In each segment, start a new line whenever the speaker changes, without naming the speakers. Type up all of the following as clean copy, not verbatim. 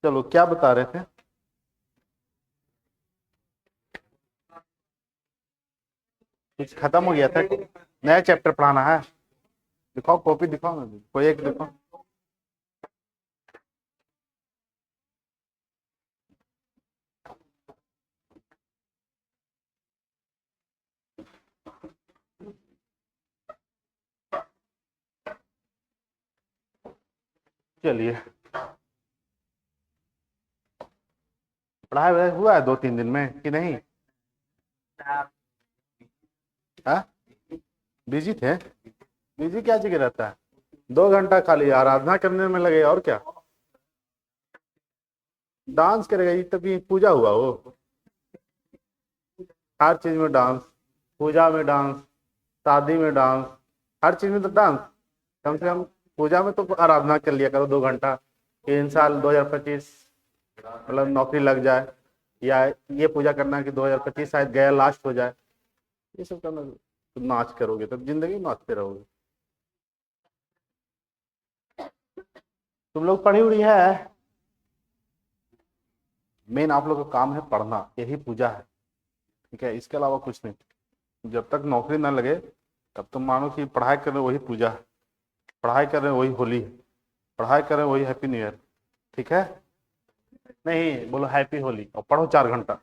चलो क्या बता रहे थे? कुछ खत्म हो गया था, नया चैप्टर पढ़ाना है? दिखाओ कॉपी, दिखाओ ना, कोई एक दिखाओ। चलिए, पढ़ाई वढ़ाई हुआ है 2-3 दिन में कि नहीं? हाँ, बिजी थे? बिजी क्या जगह रहता है? 2 घंटा खाली आराधना करने में लगे, और क्या? डांस करेगा? ये तभी पूजा हुआ वो? हर चीज में डांस, पूजा में डांस, शादी में डांस, हर चीज में तो डांस। कम से कम पूजा में तो आराधना कर लिया करो 2 घंटा, कि इन साल 2025 मतलब नौकरी लग जाए, या ये पूजा करना कि 2025 शायद गया लास्ट हो जाए। ये सब करना, तो नाच करोगे तो जिंदगी नाचते रहोगे। तुम लोग पढ़ी उड़ी है? मेन आप लोग का काम है पढ़ना, यही पूजा है, ठीक है? इसके अलावा कुछ नहीं। जब तक नौकरी ना लगे तब तुम मानो कि पढ़ाई कर रहे हो वही पूजा है, पढ़ाई कर रहे हो वही होली है, पढ़ाई कर रहे हो वही हैप्पी न्यू ईयर, ठीक है? नहीं बोलो हैप्पी होली और पढ़ो 4 घंटा।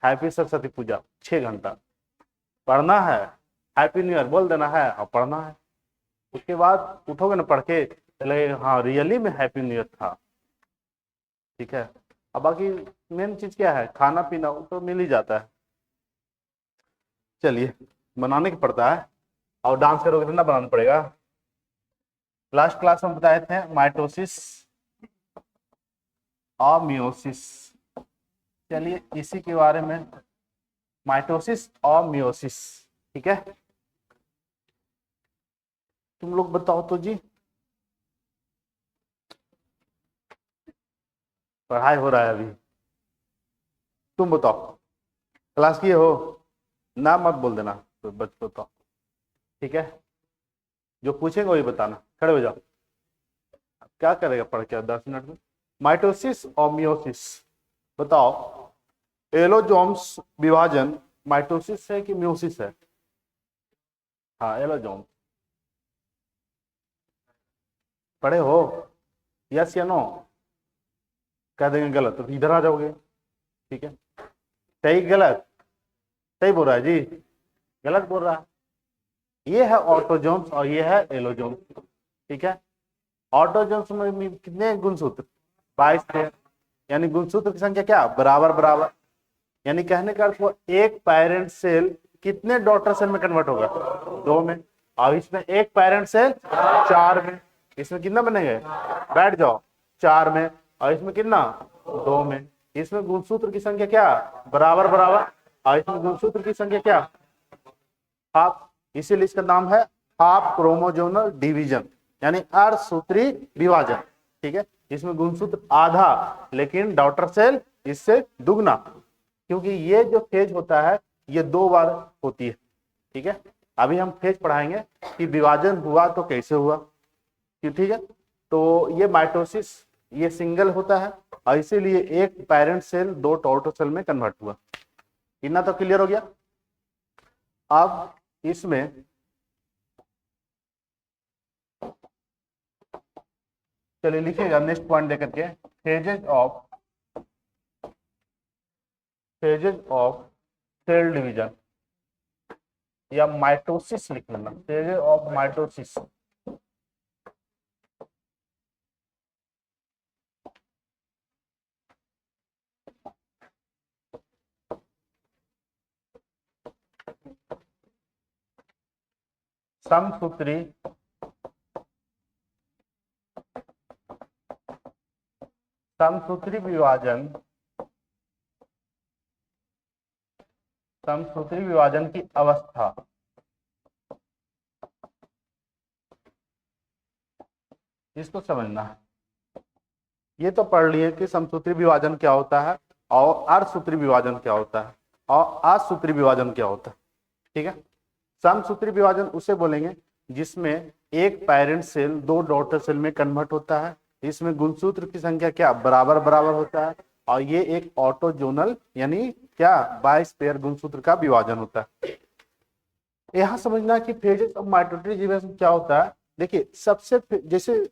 हैप्पी सरस्वती पूजा 6 घंटा पढ़ना है, हैप्पी न्यू ईयर बोल देना है और पढ़ना है। उसके बाद उठोगे ना पढ़ के, चले हाँ रियली में हैप्पी न्यू ईयर था, ठीक है? अब बाकी मेन चीज क्या है, खाना पीना वो तो मिल ही जाता है। चलिए, बनाने की पड़ता है, और डांस करोगे तो ना बनाना पड़ेगा। लास्ट क्लास में बताए थे माइटोसिस और मियोसिस। चलिए इसी के बारे में, माइटोसिस और मियोसिस, ठीक है? तुम लोग बताओ तो जी, पढ़ाई हो रहा है अभी? तुम बताओ, क्लास किए हो? ना मत बोल देना तो बच बताओ, ठीक है? जो पूछेगा वही बताना, खड़े हो जाओ। क्या करेगा पढ़ के 10 मिनट में? माइटोसिस और मियोसिस बताओ। एलोजोम्स विभाजन माइटोसिस है कि मियोसिस है? हाँ एलोजोम, पढ़े हो? यस या नो? कह देंगे गलत तो इधर आ जाओगे, ठीक है? सही गलत? सही बोल रहा है जी, गलत बोल रहा है। ये है ऑटोजोम्स और ये है एलोजोम्स, ठीक है? ऑटोजोम्स में कितने गुणसूत्र? 22 थे, यानी गुणसूत्र की संख्या क्या, बराबर बराबर। यानी कहने का अर्थ, वो एक पेरेंट सेल कितने डॉटर सेल में कन्वर्ट होगा? 2 में। और इसमें एक पेरेंट सेल 4 में। इसमें कितना बनेंगे? बैठ जाओ, 4 में। और इसमें कितना? 2 में। इसमें गुणसूत्र की संख्या क्या, बराबर बराबर। और इसमें गुणसूत्र की संख्या क्या, हाफ। इसीलिए इसका नाम है हाफ क्रोमोजोनल डिवीजन, यानी अर्धसूत्री विभाजन, ठीक है? इसमें गुणसूत्र आधा, लेकिन डॉटर सेल इससे दुगना, क्योंकि ये जो फेज होता है ये 2 बार होती है, ठीक है? अभी हम फेज पढ़ाएंगे कि विभाजन हुआ तो कैसे हुआ, ठीक है? तो ये माइटोसिस ये सिंगल होता है, और इसीलिए एक पेरेंट सेल 2 डॉटर सेल में कन्वर्ट हुआ। इतना तो क्लियर हो गया। अब इसमें चलिए लिखिएगा नेक्स्ट पॉइंट लेकर के, फेजेज ऑफ सेल डिवीजन, या माइटोसिस लिख लेना, फेजेज ऑफ माइटोसिस। समसूत्री समसूत्री विभाजन, समसूत्री विभाजन की अवस्था, इसको समझना है। ये तो पढ़ लिए कि समसूत्री विभाजन क्या होता है और अर्धसूत्री विभाजन क्या होता है और असूत्री विभाजन क्या होता है, ठीक है? समसूत्री विभाजन उसे बोलेंगे जिसमें एक पेरेंट सेल 2 डॉटर सेल में कन्वर्ट होता है, इसमें गुणसूत्र की संख्या क्या बराबर बराबर होता है, और ये एक ऑटोजोनल यानी क्या बाइस पेयर गुणसूत्र का विभाजन होता है। यहां समझना कि फेजेस ऑफ माइटोटिक डिवीजन क्या होता है। देखिए सबसे जैसे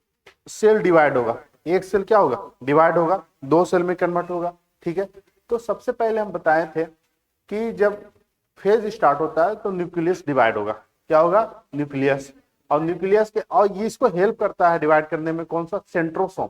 सेल डिवाइड होगा, एक सेल क्या होगा डिवाइड होगा, दो सेल में कन्वर्ट होगा, ठीक है। तो सबसे पहले हम बताए थे कि जब फेज स्टार्ट होता है तो न्यूक्लियस डिवाइड होगा, क्या होगा न्यूक्लियस, और न्यूक्लियस के और ये इसको हेल्प करता है डिवाइड करने में कौन सा सेंट्रोसोम।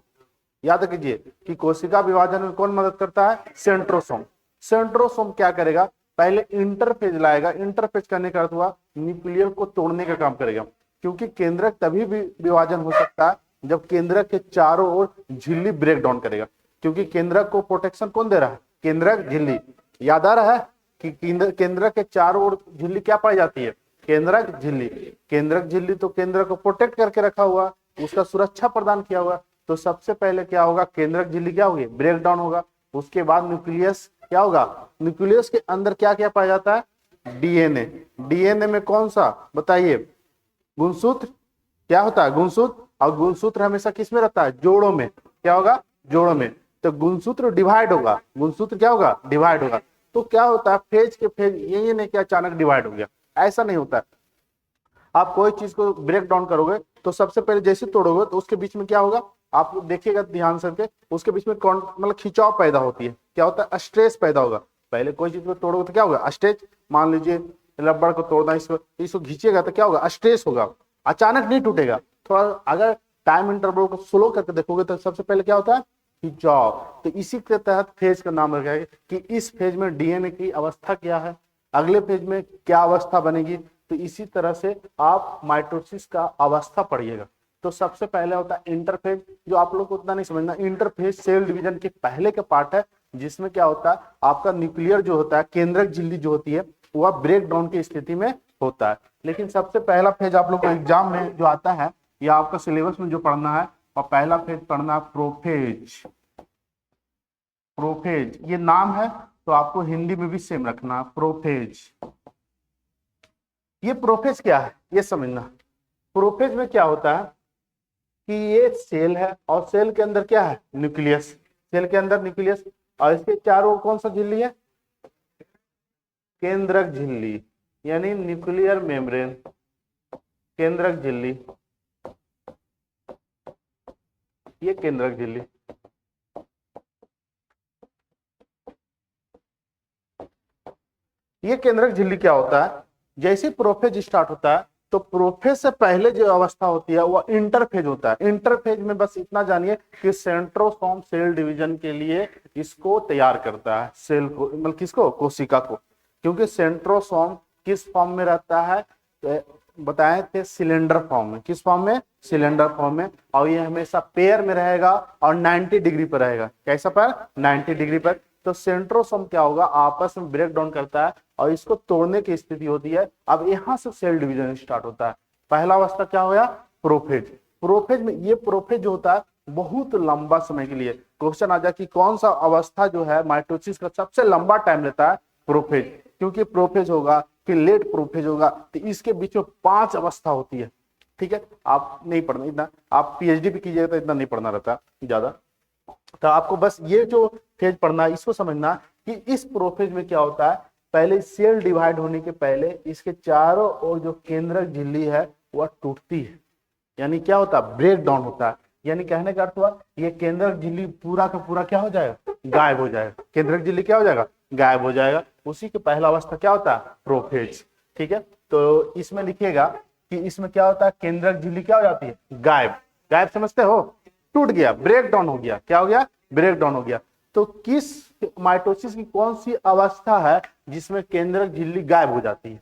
याद कीजिए कि कोशिका विभाजन में कौन मदद करता है सेंट्रोसोम। सेंट्रोसोम क्या करेगा पहले इंटरफेज लाएगा, इंटरफेज करने का अर्थ हुआ न्यूक्लियर को तोड़ने का काम करेगा, क्योंकि केंद्रक तभी भी विभाजन हो सकता है जब केंद्रक के चारों ओर झिल्ली ब्रेक डाउन करेगा, क्योंकि केंद्रक को प्रोटेक्शन कौन दे रहा है केंद्रक झिल्ली। याद आ रहा है कि केंद्रक के चारों ओर झिल्ली क्या पाई जाती है केंद्रक झिल्ली। केंद्रक झिल्ली तो केंद्र को प्रोटेक्ट करके रखा हुआ, उसका सुरक्षा प्रदान किया हुआ। तो सबसे पहले क्या होगा केंद्रक झिल्ली क्या होगी ब्रेक डाउन होगा, उसके बाद न्यूक्लियस क्या होगा, न्यूक्लियस के अंदर क्या क्या पाया जाता है डीएनए। डीएनए में कौन सा बताइए गुणसूत्र, क्या होता है गुणसूत्र, और गुणसूत्र हमेशा किस में रहता है जोड़ों में, क्या होगा जोड़ों में। तो गुणसूत्र डिवाइड होगा, गुणसूत्र क्या होगा डिवाइड होगा। तो क्या होता है फेज के फेज ये नहीं कि अचानक डिवाइड हो गया, ऐसा नहीं होता है। आप कोई चीज को ब्रेक डाउन करोगे तो सबसे पहले जैसे तोड़ोगे तो उसके बीच में क्या होगा आप देखिएगा ध्यान से, उसके बीच में मतलब खिंचाव पैदा होती है, क्या होता है स्ट्रेस पैदा होगा। पहले कोई चीज को तोड़ोगे तो क्या होगा स्ट्रेच, मान लीजिए रबड़ को तोड़ना, इसको खींचेगा तो क्या होगा स्ट्रेस होगा, अचानक नहीं टूटेगा। थोड़ा अगर टाइम इंटरवल को स्लो करके देखोगे तो सबसे पहले क्या होता है खिंचाव। तो इसी के तहत फेज का नाम रखा है कि इस फेज में डीएनए की अवस्था क्या है, अगले फेज में क्या अवस्था बनेगी। तो इसी तरह से आप माइटोसिस का अवस्था पढ़िएगा। तो सबसे पहले होता है इंटरफेज, जो आप लोग को उतना नहीं समझना। इंटरफेज सेल डिवीजन के पहले का पार्ट है, जिसमें क्या होता है आपका न्यूक्लियर जो होता है केंद्रक झिल्ली जो होती है वह ब्रेक डाउन की स्थिति में होता है। लेकिन सबसे पहला फेज आप लोग को एग्जाम में जो आता है या आपका सिलेबस में जो पढ़ना है, और पहला फेज पढ़ना है प्रोफेज। प्रोफेज ये नाम है तो आपको हिंदी में भी सेम रखना है प्रोफेज। ये प्रोफेज क्या है ये समझना। प्रोफेज में क्या होता है कि ये सेल है और सेल के अंदर क्या है न्यूक्लियस, सेल के अंदर न्यूक्लियस, और इसके चारों ओर कौन सा झिल्ली है केंद्रक झिल्ली यानी न्यूक्लियर मेम्ब्रेन, केंद्रक झिल्ली, ये केंद्रक झिल्ली। ये केंद्रक झिल्ली क्या होता है, जैसे प्रोफेज स्टार्ट होता है तो प्रोफेज से पहले जो अवस्था होती है वो इंटरफेज होता है। इंटरफेज में बस इतना जानिए कि सेंट्रोसोम सेल डिवीजन के लिए इसको तैयार करता है सेल को, मतलब किसको कोशिका को। क्योंकि सेंट्रोसोम किस फॉर्म में रहता है तो बताए थे सिलेंडर फॉर्म में, किस फॉर्म में सिलेंडर फॉर्म में, और ये हमेशा पेयर में रहेगा और 90 डिग्री पर रहेगा। कैसा पर 90 डिग्री पर। तो सेंट्रोसोम क्या होगा आपस में ब्रेक डाउन करता है और इसको तोड़ने की स्थिति होती है। अब यहां से सेल डिवीजन स्टार्ट होता है। पहला अवस्था क्या होगा प्रोफेज। प्रोफेज में ये प्रोफेज जो होता है बहुत लंबा समय के लिए क्वेश्चन आ जाए कि कौन सा अवस्था जो है माइटोसिस का सबसे लंबा टाइम लेता है प्रोफेज। क्योंकि प्रोफेज होगा फिर लेट प्रोफेज होगा, तो इसके बीच में 5 अवस्था होती है। ठीक है आप नहीं पढ़ना इतना, आप पीएचडी भी कीजिएगा तो इतना नहीं पढ़ना रहता ज्यादा। तो आपको बस ये जो फेज पढ़ना है इसको समझना कि इस प्रोफेज में क्या होता है, पहले सेल डिवाइड होने के पहले इसके चारों ओर जो केंद्रक झिल्ली है वह टूटती है, यानी क्या होता है ब्रेक डाउन होता है। यानी कहने का अर्थ हुआ ये केंद्रक झिल्ली पूरा का पूरा क्या हो जाएगा गायब हो जाएगा, केंद्रक झिल्ली क्या हो जाएगा गायब हो जाएगा। उसी के पहला अवस्था क्या होता है प्रोफेज। ठीक है तो इसमें लिखिएगा कि इसमें क्या होता है केंद्रक झिल्ली क्या हो जाती है गायब। गायब समझते हो, टूट गया ब्रेक डाउन हो गया, क्या हो गया ब्रेक डाउन हो गया। तो किस माइटोसिस की कौन सी अवस्था है जिसमें केंद्रक झिल्ली गायब हो जाती है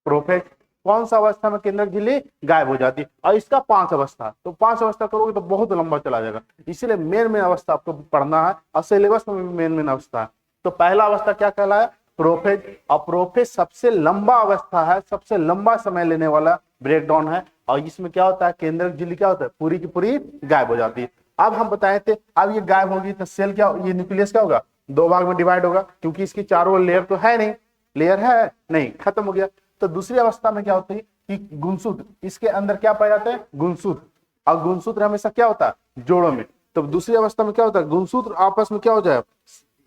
प्रोफेज। कौन सा अवस्था में केंद्रक झिल्ली गायब हो जाती है, और इसका 5 अवस्था। तो 5 अवस्था करोगे तो बहुत लंबा चला जाएगा, इसीलिए मेन अवस्था आपको पढ़ना है और सिलेबस में भी मेन अवस्था है। तो पहला अवस्था क्या कहलाया प्रोफेज, और प्रोफेज सबसे लंबा अवस्था है, सबसे लंबा समय लेने वाला ब्रेक डाउन है, और इसमें क्या होता है केंद्रक झिल्ली क्या होता है पूरी की पूरी गायब हो जाती है। अब हम बताए थे अब ये गायब होगी तो सेल क्या, ये न्यूक्लियस क्या होगा 2 भाग में डिवाइड होगा, क्योंकि इसकी चारों लेयर तो है नहीं, लेयर है नहीं, खत्म हो गया। तो दूसरी अवस्था में क्या होती है कि गुणसूत्र, इसके अंदर क्या पाए जाते हैं गुणसूत्र, और गुणसूत्र हमेशा क्या होता है जोड़ों में। तो दूसरी अवस्था में क्या होता है, गुणसूत्र आपस में क्या हो जाए,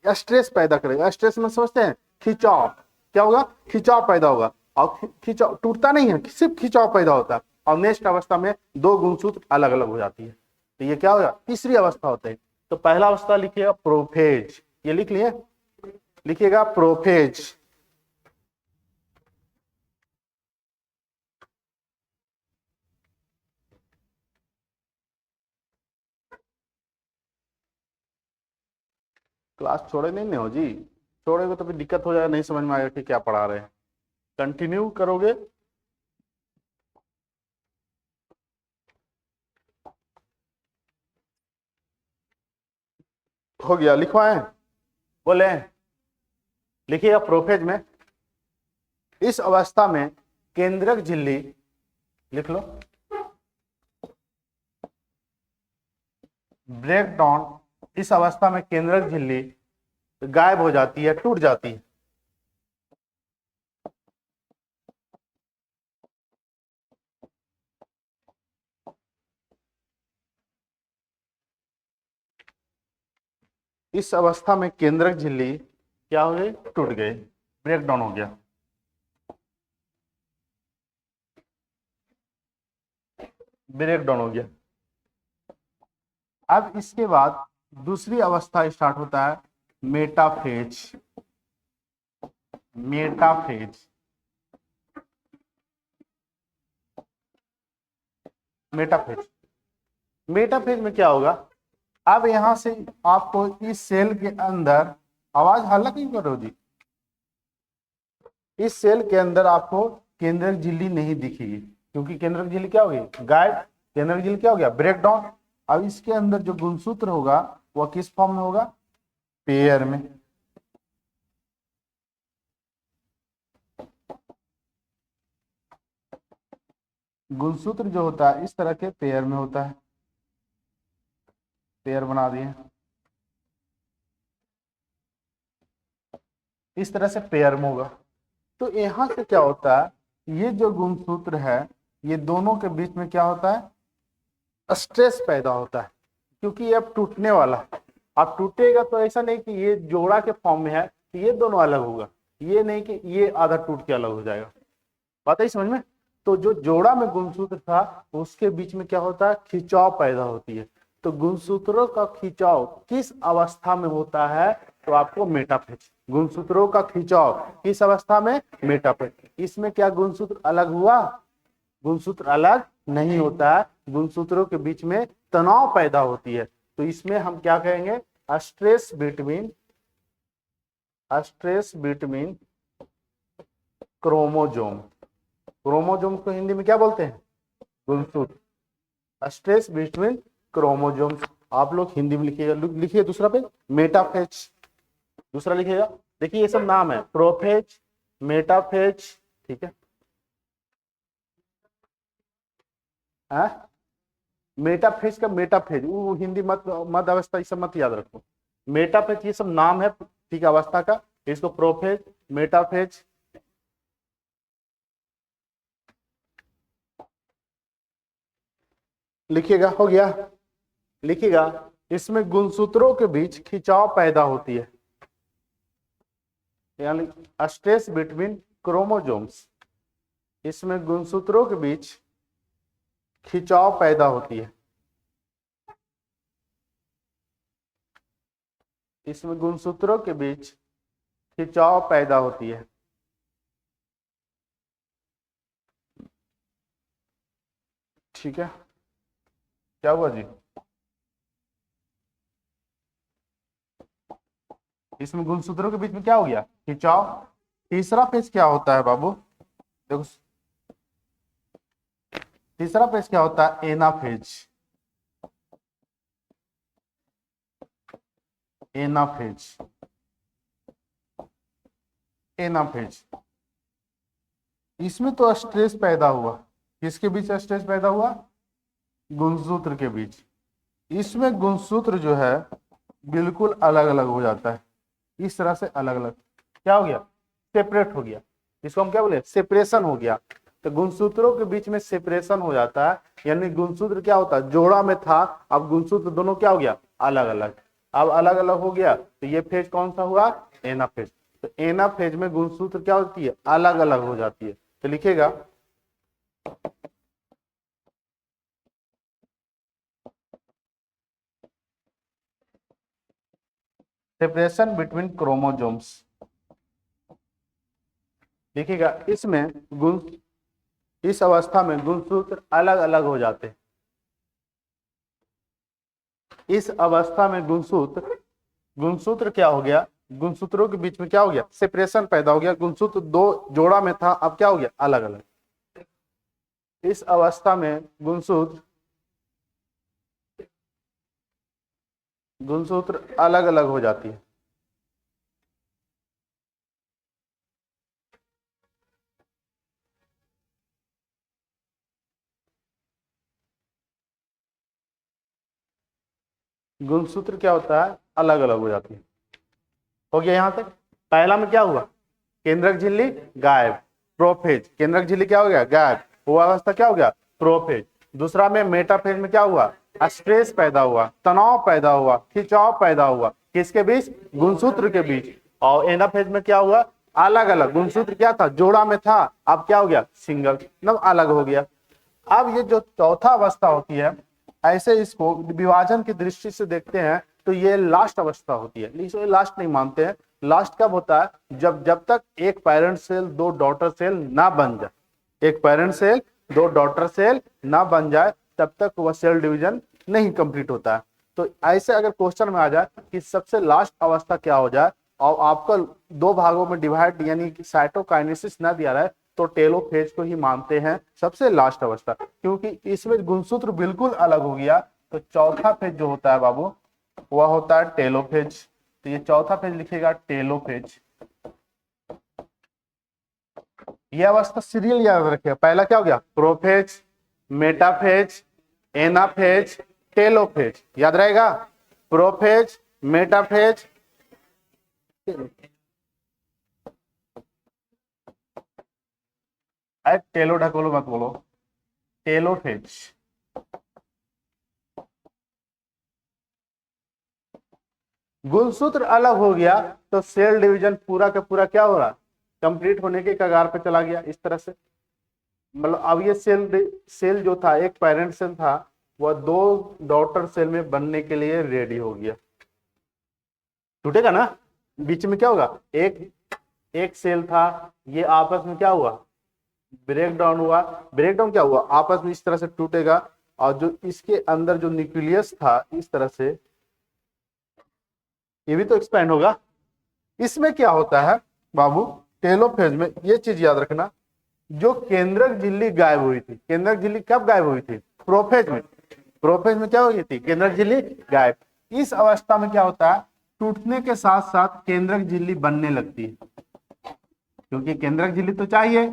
स्ट्रेस पैदा करेगा। स्ट्रेस में समझते हैं खिंचाव, क्या होगा, खिंचाव पैदा होगा। और खिंचाव टूटता नहीं है, सिर्फ खिंचाव पैदा होता है। और नेक्स्ट अवस्था में दो गुणसूत्र अलग अलग हो जाती है। तो ये क्या होगा, तीसरी अवस्था होता है। तो पहला अवस्था लिखिएगा प्रोफेज, ये लिख लिए, लिखिएगा प्रोफेज। क्लास छोड़े नहीं हो जी, छोड़ेगे तो फिर दिक्कत हो जाएगा, नहीं समझ में आएगा कि क्या पढ़ा रहे हैं। कंटिन्यू करोगे। हो गया, लिखवाएं, बोले, लिखिएगा प्रोफेज में इस अवस्था में केंद्रक झिल्ली, लिख लो, ब्रेक डाउन, इस अवस्था में केंद्रक झिल्ली गायब हो जाती है, टूट जाती है। इस अवस्था में केंद्रक झिल्ली क्या हो गई, टूट गई, ब्रेक डाउन हो गया। ब्रेक डाउन हो गया। अब इसके बाद दूसरी अवस्था स्टार्ट होता है, मेटाफेज। मेटाफेज, मेटाफेज, मेटाफेज में क्या होगा, अब यहां से आपको इस सेल के अंदर, आवाज हल्ला क्यों कर रहे हो जी, इस सेल के अंदर आपको केंद्रक झिल्ली नहीं दिखेगी, क्योंकि केंद्रक झिल्ली क्या होगी, गायब। केंद्रक झिल्ली क्या हो गया, ब्रेक डाउन। अब इसके अंदर जो गुणसूत्र होगा वह किस फॉर्म में होगा, पेयर में। गुणसूत्र जो होता है इस तरह के पेयर में होता है, पेयर बना दिए, इस तरह से पेयर में होगा। तो यहां से क्या होता है, ये जो गुणसूत्र है ये दोनों के बीच में क्या होता है, स्ट्रेस पैदा होता है, क्योंकि ये अब टूटने वाला है। अब टूटेगा तो ऐसा नहीं कि ये जोड़ा के फॉर्म में है तो ये दोनों अलग होगा, ये नहीं कि ये आधा टूट के अलग हो जाएगा। बात है समझ में। तो जो जोड़ा में गुणसूत्र था उसके बीच में क्या होता है, खिंचाव पैदा होती है। तो गुणसूत्रों का खिंचाव किस अवस्था में होता है, तो आपको मेटाफेज। गुणसूत्रों का खिंचाव किस अवस्था में, मेटाफेज। इसमें क्या गुणसूत्र अलग हुआ, गुणसूत्र अलग नहीं होता है, गुणसूत्रों के बीच में तनाव पैदा होती है। तो इसमें हम क्या कहेंगे, stress between, stress between chromosome. Chromosome को हिंदी में क्या बोलते हैं, गुणसूत्र। स्ट्रेस बिटवीन क्रोमोजोम्स, आप लोग हिंदी में लिखिएगा, लिखिए दूसरा पेज, मेटाफेज। दूसरा लिखिएगा, देखिए ये सब नाम है, प्रोफेज, मेटाफेज, ठीक है। मेटाफेज का मेटाफेज वो हिंदी मत, मध्य अवस्था, ये सब मत याद रखो। मेटाफेज ये सब नाम है, ठीक है, अवस्था का। इसको प्रोफेज, मेटाफेज, लिखिएगा, हो गया, लिखिएगा। इसमें गुणसूत्रों के बीच खिंचाव पैदा होती है, यानी स्ट्रेस बिटवीन क्रोमोजोम्स। इसमें गुणसूत्रों के बीच खिंचाव पैदा होती है, इसमें गुणसूत्रों के बीच खिंचाव पैदा होती है। ठीक है, क्या हुआ जी, इसमें गुणसूत्रों के बीच में क्या हो गया, खिंचाव। तीसरा फेज क्या होता है बाबू, देखो, तीसरा फेज क्या होता है, एनाफेज। एनाफेज, एनाफेज, इसमें तो स्ट्रेस पैदा हुआ, किसके बीच स्ट्रेस पैदा हुआ, गुणसूत्र के बीच। इसमें गुणसूत्र जो है बिल्कुल अलग अलग हो जाता है, इस तरह से अलग अलग, क्या हो गया, सेपरेट हो गया। इसको हम क्या बोले, सेपरेशन हो गया। तो गुणसूत्रों के बीच में सेपरेशन हो जाता है, यानी गुणसूत्र क्या होता है, जोड़ा में था, अब गुणसूत्र दोनों क्या हो गया, अलग अलग। अब अलग अलग हो गया तो ये फेज कौन सा हुआ, एनाफेज। तो एनाफेज में गुणसूत्र क्या होती है, अलग अलग हो जाती है। तो लिखिएगा सेपरेशन बिटवीन क्रोमोसोम्स। देखिएगा इसमें गुण, इस अवस्था में गुणसूत्र अलग अलग हो जाते हैं। इस अवस्था में गुणसूत्र, गुणसूत्र क्या हो गया, गुणसूत्रों के बीच में क्या हो गया, सेपरेशन पैदा हो गया। गुणसूत्र दो जोड़ा में था, अब क्या हो गया, अलग अलग। इस अवस्था में गुणसूत्र, गुणसूत्र अलग अलग हो जाती है। गुणसूत्र क्या होता है, अलग अलग हो जाती है। हो गया यहां तक। पहला में क्या हुआ, केंद्रक झिल्ली गायब, प्रोफेज। केंद्रक झिल्ली क्या हो गया, गायब, वो अवस्था क्या हो गया, प्रोफेज। दूसरा में मेटाफेज में क्या हुआ, स्ट्रेस पैदा हुआ, तनाव पैदा हुआ, खिंचाव पैदा हुआ, किसके बीच, गुणसूत्र के बीच। और एनाफेज में क्या हुआ, अलग अलग, गुणसूत्र क्या था, जोड़ा में था, अब क्या हो गया, सिंगल, मतलब अलग हो गया। अब ये जो चौथा अवस्था होती है, ऐसे इसको विभाजन की दृष्टि से देखते हैं तो ये लास्ट अवस्था होती है, लेकिन लास्ट नहीं मानते हैं। लास्ट कब होता है, जब तक एक पेरेंट सेल दो डॉटर सेल ना बन जाए, एक पेरेंट सेल दो डॉटर सेल ना बन जाए, तब तक वह सेल डिवीजन नहीं कंप्लीट होता है। तो ऐसे अगर क्वेश्चन में आ जाए कि सबसे लास्ट अवस्था क्या हो जाए और आपको दो भागों में डिवाइड यानी कि साइटोकाइनेसिस ना दिया रहे, तो टेलोफेज को ही मानते हैं सबसे लास्ट अवस्था, क्योंकि इसमें गुणसूत्र बिल्कुल अलग हो गया। तो चौथा फेज जो होता है बाबू, वह होता है टेलोफेज। तो ये चौथा फेज लिखिएगा, टेलोफेज। ये अवस्था सीरियल याद रखिएगा, पहला क्या हो गया, प्रोफेज, मेटाफेज, एनाफेज, टेलोफेज, याद रहेगा, प्रोफेज, मेटाफेज, टेलो ढकोलो मत बोलो, टेलोफेज। गुणसूत्र अलग हो गया तो सेल डिवीजन पूरा का पूरा क्या हो रहा, कंप्लीट होने के कगार पे चला गया। इस तरह से मतलब अब ये सेल जो था, एक पेरेंट सेल था, वह दो डॉटर सेल में बनने के लिए रेडी हो गया। टूटेगा ना, बीच में क्या होगा, एक एक सेल था, ये आपस में क्या हुआ, ब्रेक डाउन हुआ। ब्रेक डाउन क्या हुआ, आपस में इस तरह से टूटेगा, और जो इसके अंदर जो न्यूक्लियस था, इस तरह से ये भी तो एक्सपेंड होगा। इसमें क्या होता है बाबू, टेलोफेज में ये चीज याद रखना, जो केंद्रक झिल्ली गायब हुई थी, केंद्रक झिल्ली कब गायब हुई थी, प्रोफेज में। प्रोफेज में क्या हुई थी, केंद्रक झिल्ली गायब। इस अवस्था में क्या होता है, टूटने के साथ साथ केंद्रक झिल्ली बनने लगती है, क्योंकि केंद्रक झिल्ली तो चाहिए,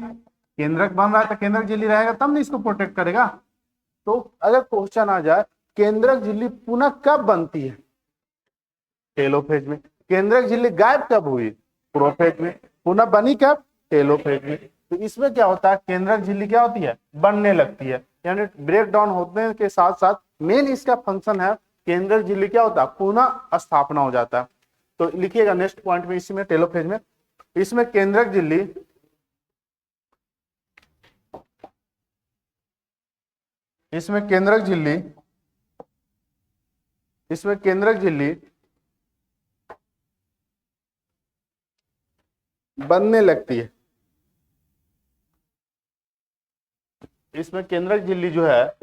केंद्रक बन रहा है तो केंद्रक झिल्ली रहेगा तब नहीं इसको प्रोटेक्ट करेगा। तो अगर क्वेश्चन आ जाए केंद्रक झिल्ली पुनः कब बनती है, टेलोफेज में। केंद्रक झिल्ली गायब कब हुई, प्रोफेज में। पुनः बनी कब, टेलोफेज में। तो इसमें क्या होता है, केंद्रक झिल्ली क्या होती है, बनने लगती है, यानी ब्रेक डाउन होने के साथ साथ मेन इसका फंक्शन है, केंद्रक झिल्ली क्या होता है, पुनः स्थापना हो जाता है। तो लिखिएगा नेक्स्ट पॉइंट में, इसमें टेलोफेज में, इसमें केंद्रक झिल्ली, इसमें केंद्रक झिल्ली, इसमें केंद्रक झिल्ली बनने लगती है। इसमें केंद्रक झिल्ली जो है,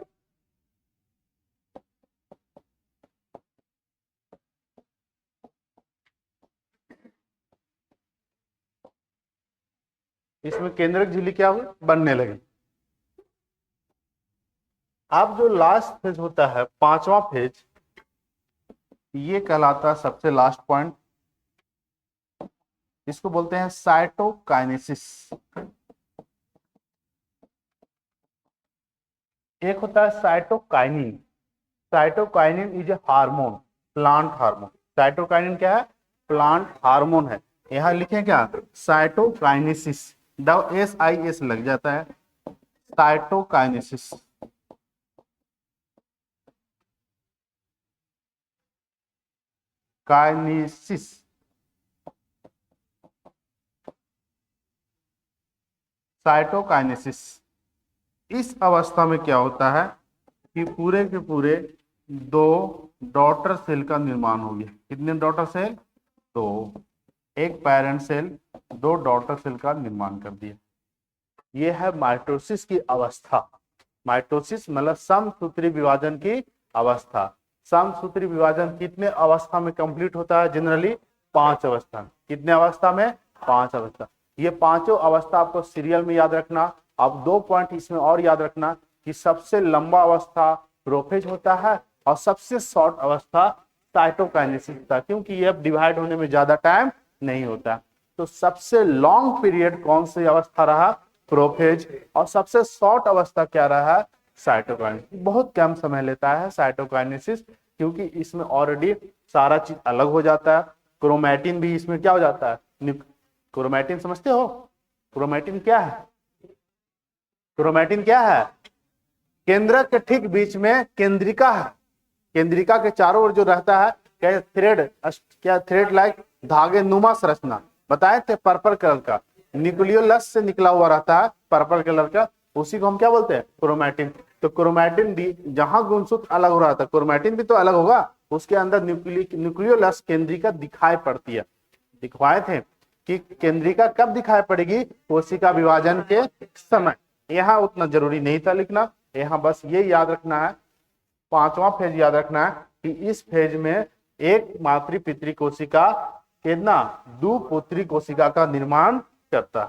इसमें केंद्रक झिल्ली क्या हुई, बनने लगी। अब जो लास्ट फेज होता है, पांचवा फेज, ये कहलाता है सबसे लास्ट पॉइंट, इसको बोलते हैं साइटोकाइनेसिस। एक होता है cytokinin. Cytokinin is a hormone, plant hormone. Cytokinin क्या है, प्लांट हार्मोन है। यहां लिखे क्या, साइटोकाइनेसिस, SIS लग जाता है। साइटोकाइनेसिस। Kinesis, cytokinesis. इस अवस्था में क्या होता है कि पूरे के पूरे दो डॉटर सेल का निर्माण हो गया। कितने डॉटर सेल? दो। एक पेरेंट सेल, दो डॉटर सेल का निर्माण कर दिया। यह है माइटोसिस की अवस्था। माइटोसिस मतलब समसूत्री विभाजन की अवस्था। समसूत्री विभाजन कितने अवस्था में कंप्लीट होता है? जनरली 5 अवस्था। कितने अवस्था में? 5 अवस्था। ये पांचों अवस्था आपको सीरियल में याद रखना। अब 2 पॉइंट इसमें और याद रखना कि सबसे लंबा अवस्था प्रोफेज होता है और सबसे शॉर्ट अवस्था साइटोकाइनेसिस होता है, क्योंकि ये डिवाइड होने में ज्यादा टाइम नहीं होता। तो सबसे लॉन्ग पीरियड कौन सी अवस्था रहा? प्रोफेज। और सबसे शॉर्ट अवस्था क्या रहा? साइटोकाइनेसिस। बहुत कम समय लेता है साइटोकाइनेसिस, क्योंकि इसमें ऑलरेडी सारा चीज अलग हो जाता है। क्रोमैटिन भी इसमें क्या हो जाता है? क्रोमैटिन समझते हो? क्रोमैटिन क्या है? क्रोमैटिन क्या है? केंद्रक के ठीक बीच में केंद्रिका है। केंद्रिका के चारों ओर जो रहता है क्या? थ्रेड, क्या थ्रेड लाइक धागे नुमा संरचना बताए थे, पर्पल कलर का न्यूक्लियोलस से निकला हुआ रहता है, पर्पल कलर का, उसी को हम क्या बोलते हैं? क्रोमैटिन। तो क्रोमैटिन भी जहां गुणसूत्र अलग हो रहा था, क्रोमैटिन भी तो अलग होगा, उसके अंदर न्यूक्लियोलस केंद्रिका दिखाई पड़ती है। दिखवाए थे कि केंद्रिका कब दिखाई पड़ेगी? कोशिका विभाजन के समय। यहाँ उतना जरूरी नहीं था लिखना, यहाँ बस ये याद रखना है, 5वां फेज याद रखना है कि इस फेज में एक मातृ पितृ कोशिका कितना? 2 पुत्री कोशिका का निर्माण करता।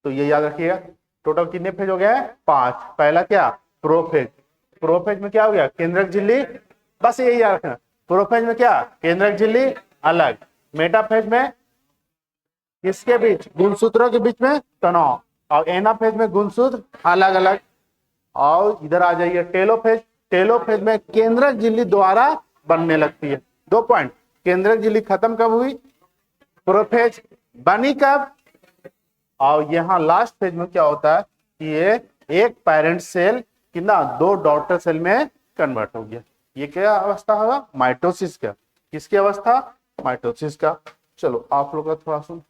तो ये याद रखिएगा। टोटल कितने फेज हो गए? 5। पहला क्या? प्रोफेज। प्रोफेज में क्या हो गया? केंद्रक झिल्ली, बस यही याद रखना। प्रोफेज में क्या? केंद्रक झिल्ली अलग। मेटाफेज में किसके बीच? गुणसूत्रों के बीच में तनाव। और एनाफेज में गुणसूत्र अलग अलग। और इधर आ जाइए टेलोफेज। टेलोफेज में केंद्रक झिल्ली द्वारा बनने लगती है। 2 पॉइंट, केंद्रक झिल्ली खत्म कब हुई? प्रोफेज। बनी कब? और यहाँ लास्ट फेज में क्या होता है कि ये एक पेरेंट सेल कितना? 2 डॉटर सेल में कन्वर्ट हो गया। ये क्या अवस्था होगा? माइटोसिस का। किसकी अवस्था? माइटोसिस का। चलो आप लोग का थोड़ा सुन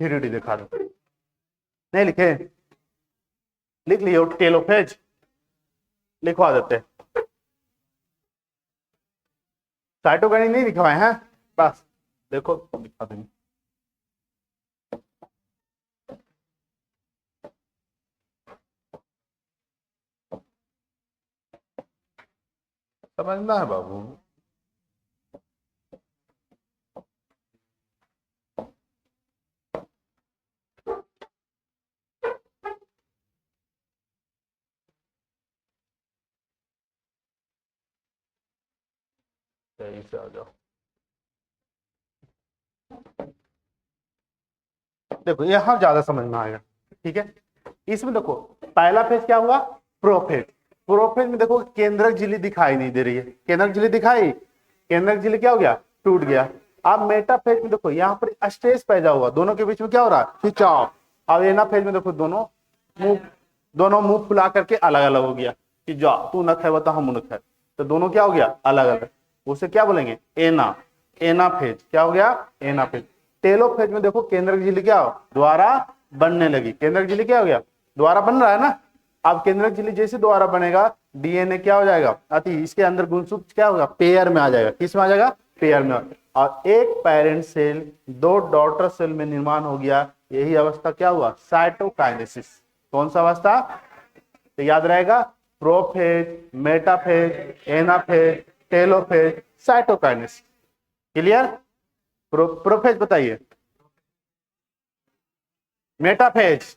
3D दिखा दो। नहीं लिखे? लिख लियो टेलोफेज, लिखवा देते। साइटोकाइनेसिस नहीं लिखवाए हैं, बस देखो दिखा देंगे। समझना है बाबू। सही से आ जाओ। देखो यहां ज्यादा समझ में आएगा, ठीक है। इसमें देखो पहला फेज क्या हुआ? प्रोफेज। प्रोफेज में देखो केंद्रक झिल्ली दिखाई नहीं दे रही है। केंद्रक झिल्ली दिखाई, केंद्रक झिल्ली क्या हो गया? टूट गया। अब मेटाफेज में देखो यहाँ पर स्ट्रेस पैदा हुआ, दोनों के बीच में क्या हो रहा है? खिंचाव। अब एनाफेज में देखो दोनों मुंह फुला करके अलग अलग हो गया कि जा तू न खाए बता हम न खाए, तो दोनों क्या हो गया? अलग अलग। उसे क्या बोलेंगे? एना। एनाफेज क्या हो गया? एनाफेज। टेलोफेज में देखो केंद्रक झिल्ली क्या हो? द्वारा बनने लगी। केंद्रक झिल्ली क्या हो गया? द्वारा बन रहा है ना। अब केंद्रक झिल्ली जैसे द्वारा बनेगा, डीएनए क्या हो जाएगा? अति इसके अंदर गुणसूत्र क्या होगा? पेयर में आ जाएगा। किस में आ जाएगा? पेयर में। और एक पेरेंट सेल 2 डॉटर सेल में निर्माण हो गया। यही अवस्था क्या हुआ? साइटोकाइनेसिस। कौन सा अवस्था? तो याद रहेगा, prophase, metaphase, anaphase, telophase, cytokinesis. Clear? Prophase बताइए। मेटाफेज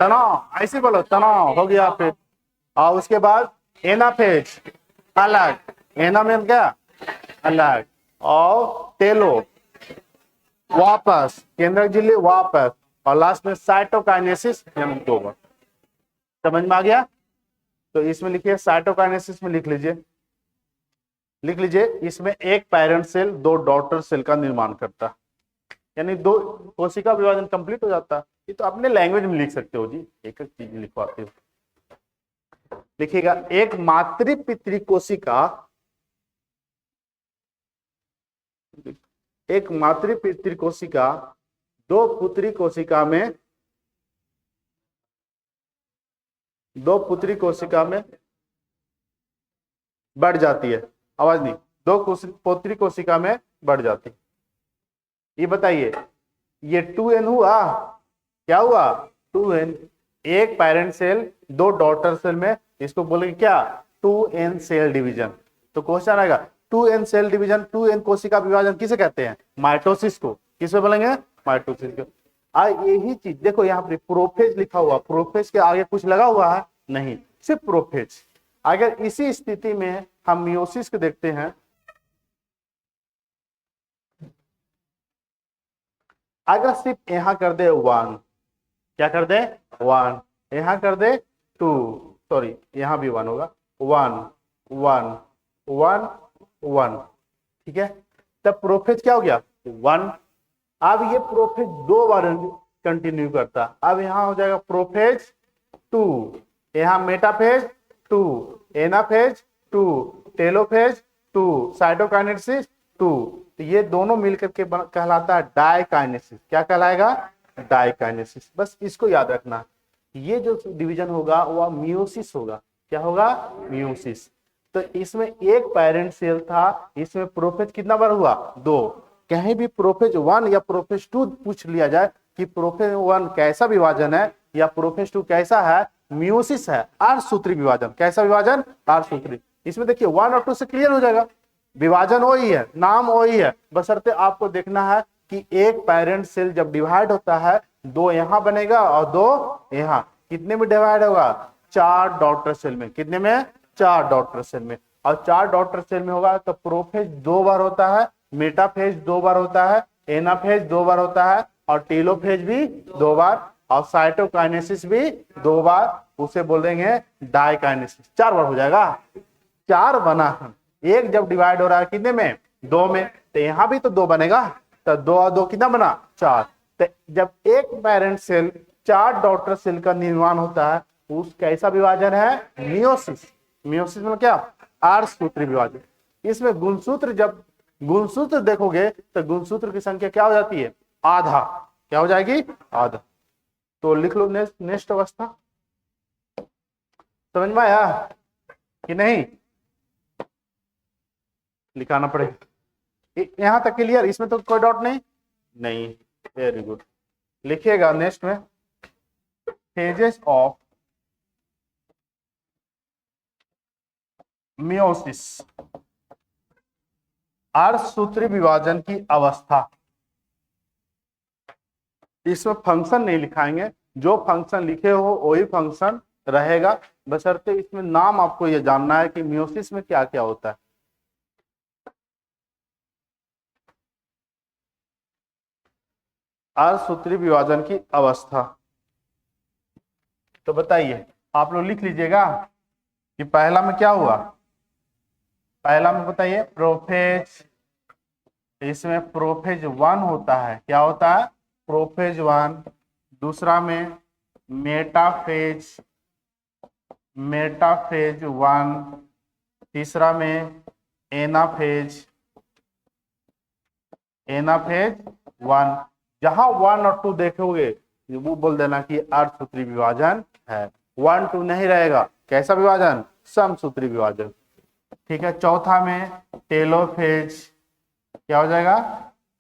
तनाव, ऐसे बोलो तनाव हो गया फिर। और उसके बाद एनाफेज अलग, एना में क्या? अलग। और टेलो वापस, केंद्रक झिल्ली वापस, और लास्ट में साइटोकाइनेसिस होगा। समझ में आ गया? तो इसमें लिखिए साइटोकाइनेसिस में लिख लीजिए, लिख लीजिए इसमें एक पेरेंट सेल 2 डॉटर सेल का निर्माण करता है, यानी 2 कोशिका विभाजन कंप्लीट हो जाता है। ये तो अपने लैंग्वेज में लिख सकते हो जी, एक एक चीज लिखवाते हो। लिखिएगा, एक मातृ पितृ कोशिका, एक मातृ पितृ कोशिका दो पुत्री कोशिका में, दो पुत्री कोशिका में बढ़ जाती है। आवाज नहीं, दो पुत्री कोशिका में बढ़ जाती है। ये बताइए, ये 2n हुआ, क्या हुआ 2n, एक पेरेंट सेल दो डॉटर सेल में, इसको बोलेंगे क्या 2n सेल डिवीजन। तो क्वेश्चन आएगा 2n सेल डिवीजन, 2n कोशिका विभाजन किसे कहते हैं, माइटोसिस को। किसे बोलेंगे, माइटोसिस को। यही चीज देखो यहाँ पे प्रोफेज लिखा हुआ, प्रोफेज के आगे कुछ लगा हुआ है नहीं, सिर्फ प्रोफेज। अगर इसी स्थिति में हम मियोसिस को देखते हैं, अगर सिर्फ यहां कर दे 1, क्या कर दे 1, यहां कर दे 2, सॉरी यहां भी 1 होगा, 1 1 1 1, ठीक है, तब प्रोफेज क्या हो गया 1। अब ये प्रोफेज दो बार कंटिन्यू करता, अब यहां हो जाएगा प्रोफेज 2, यहां मेटाफेज 2, एनाफेज 2, टेलोफेज 2, साइटोकाइनेसिस 2। तो ये दोनों मिलकर के कहलाता है डाइकाइनेसिस। क्या कहलाएगा, डाइकाइनेसिस। बस इसको याद रखना, ये जो डिवीजन होगा वह मियोसिस होगा। क्या होगा, मियोसिस। तो इसमें एक पेरेंट सेल था, इसमें प्रोफेज कितना बार हुआ, 2। कहीं भी प्रोफेज 1 या प्रोफेज 2 पूछ लिया जाए कि प्रोफेज 1 कैसा विभाजन है या प्रोफेज 2 कैसा है, मियोसिस है, आर सूत्री विभाजन। कैसा विभाजन, आर सूत्री। इसमें देखिए 1 और 2 से क्लियर हो जाएगा, विभाजन वही है, नाम वही है, बशर्ते आपको देखना है कि एक पेरेंट सेल जब डिवाइड होता है, 2 यहां बनेगा और 2 यहां। कितने में डिवाइड होगा, 4 डॉटर सेल में। कितने में, 4 डॉटर सेल में। और 4 डॉटर सेल में होगा तो प्रोफेज 2 बार होता है, मेटाफेज 2 बार होता है, एनाफेज 2 बार होता है, और टेलोफेज भी 2 बार, और साइटोकाइनेसिस भी 2 बार। उसे बोल देंगे डाइकाइनेसिस। 4 बार हो जाएगा, 4 बना। एक जब डिवाइड हो रहा है कितने में, 2 में, तो यहां भी तो 2 बनेगा, तो 2 और 2 कितना बना, 4। तो जब एक पेरेंट सेल 4 डॉटर सेल का निर्माण होता है, उस कैसा विभाजन है, मियोसिस। मियोसिस में क्या, आर सूत्री विभाजन। इसमें गुणसूत्र, जब गुणसूत्र देखोगे तो गुणसूत्र की संख्या क्या हो जाती है, आधा। क्या हो जाएगी, आधा। तो लिख लो नेक्स्ट अवस्था। समझ में आया कि नहीं, लिखाना पड़ेगा। यहां तक क्लियर, इसमें तो कोई डाउट नहीं, नहीं, वेरी गुड। लिखिएगा नेक्स्ट में, फेजेस ऑफ मियोसिस, अर्धसूत्री विभाजन की अवस्था। इसमें फंक्शन नहीं लिखाएंगे, जो फंक्शन लिखे हो वही फंक्शन रहेगा, बशर्ते इसमें नाम आपको यह जानना है कि मियोसिस में क्या क्या होता है। अर्धसूत्री विभाजन की अवस्था, तो बताइए, आप लोग लिख लीजिएगा कि पहला में क्या हुआ। पहला में बताइए प्रोफेज, इसमें प्रोफेज 1 होता है। क्या होता है, प्रोफेज 1। दूसरा में मेटाफेज, मेटाफेज 1। तीसरा में एनाफेज, एनाफेज 1। जहां 1 और 2 देखोगे वो बोल देना कि अर्धसूत्री विभाजन है। 1 2 नहीं रहेगा, कैसा विभाजन, समसूत्री विभाजन। ठीक है। चौथा में टेलोफेज, क्या हो जाएगा,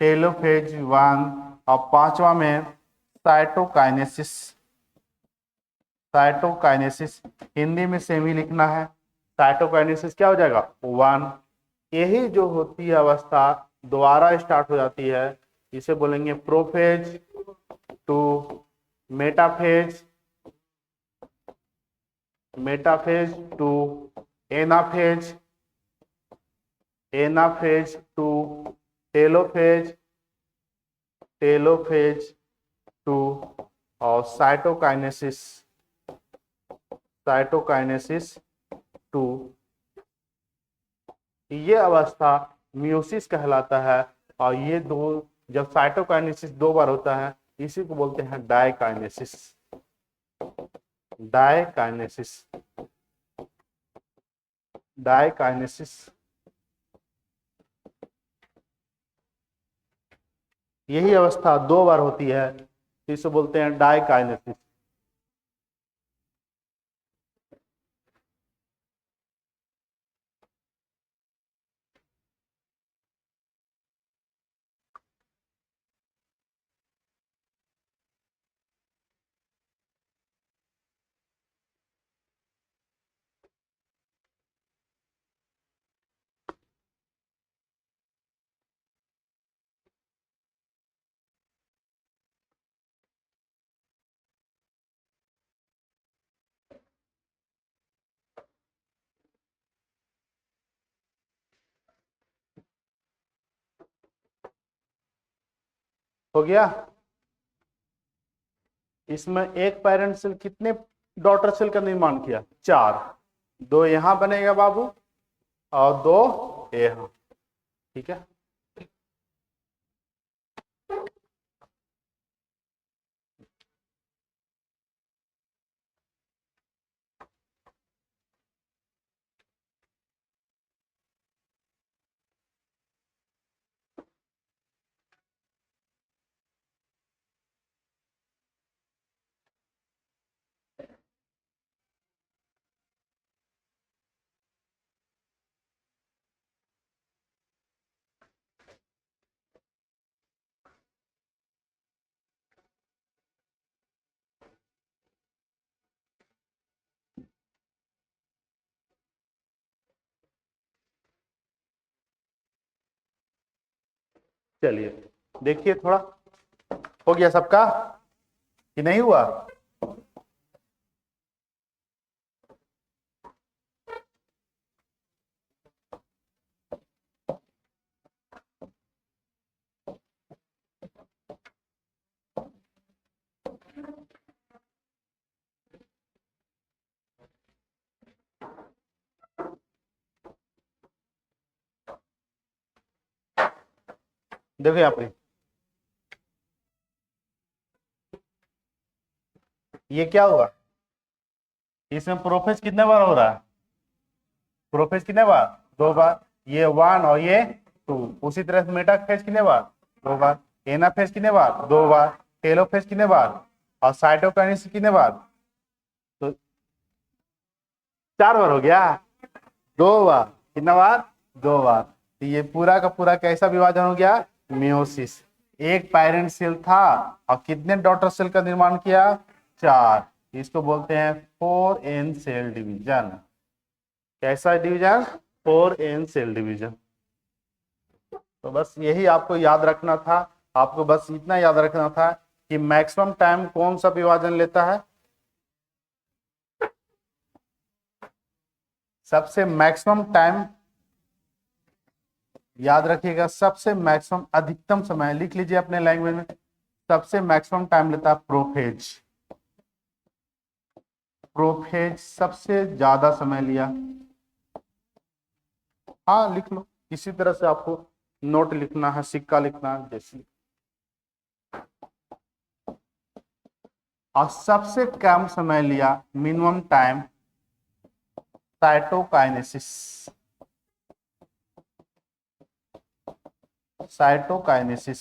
टेलोफेज 1। और पांचवा में साइटोकाइनेसिस, साइटोकाइनेसिस हिंदी में सेम ही लिखना है। साइटोकाइनेसिस क्या हो जाएगा, 1। यही जो होती है अवस्था दोबारा स्टार्ट हो जाती है, इसे बोलेंगे prophase 2, metaphase, metaphase 2, anaphase, anaphase 2, telophase, telophase 2, और साइटोकाइनेसिस, साइटोकाइनेसिस 2। ये अवस्था मियोसिस कहलाता है। और ये दो, जब साइटोकाइनेसिस 2 बार होता है इसी को बोलते हैं डायकाइनेसिस। Diakinesis, diakinesis. यही अवस्था 2 बार होती है, इसे बोलते हैं डायकाइनेसिस। हो गया। इसमें एक पेरेंट सेल कितने डॉटर सेल का निर्माण किया? 4। 2 यहां बनेगा बाबू और 2 यहां। ठीक है। चलिए देखिए थोड़ा, हो गया सबका कि नहीं हुआ? देखो यहाँ पे ये क्या हुआ? इसमें प्रोफेज कितने बार हो रहा है? प्रोफेज कितने बार? 2 बार। ये 1 और ये 2। उसी तरह से मेटाफेज कितने बार? 2 बार। एनाफेज कितने बार? 2 बार। टेलोफेज कितने बार? और साइटोकाइनेसिस कितने बार? तो 4 बार हो गया। 2 बार। कितना बार? 2 बार। तो ये पूरा का पूरा कैसा विभाजन हो गया? मियोसिस। एक पैरेंट सेल था और कितने डॉटर सेल का निर्माण किया? 4। इसको बोलते हैं 4n सेल डिवीजन। कैसा डिवीजन? 4n cell division. तो बस यही आपको याद रखना था। आपको बस इतना याद रखना था कि मैक्सिमम टाइम कौन सा विभाजन लेता है? सबसे मैक्सिमम टाइम याद रखिएगा, सबसे मैक्सिमम अधिकतम समय लिख लीजिए अपने लैंग्वेज में। सबसे मैक्सिमम टाइम लेता है प्रोफेज। प्रोफेज सबसे ज्यादा समय लिया। हाँ लिख लो, इसी तरह से आपको नोट लिखना है, सिक्का लिखना है जैसे। और सबसे कम समय लिया, मिनिमम टाइम, साइटोकाइनेसिस। साइटोकाइनेसिस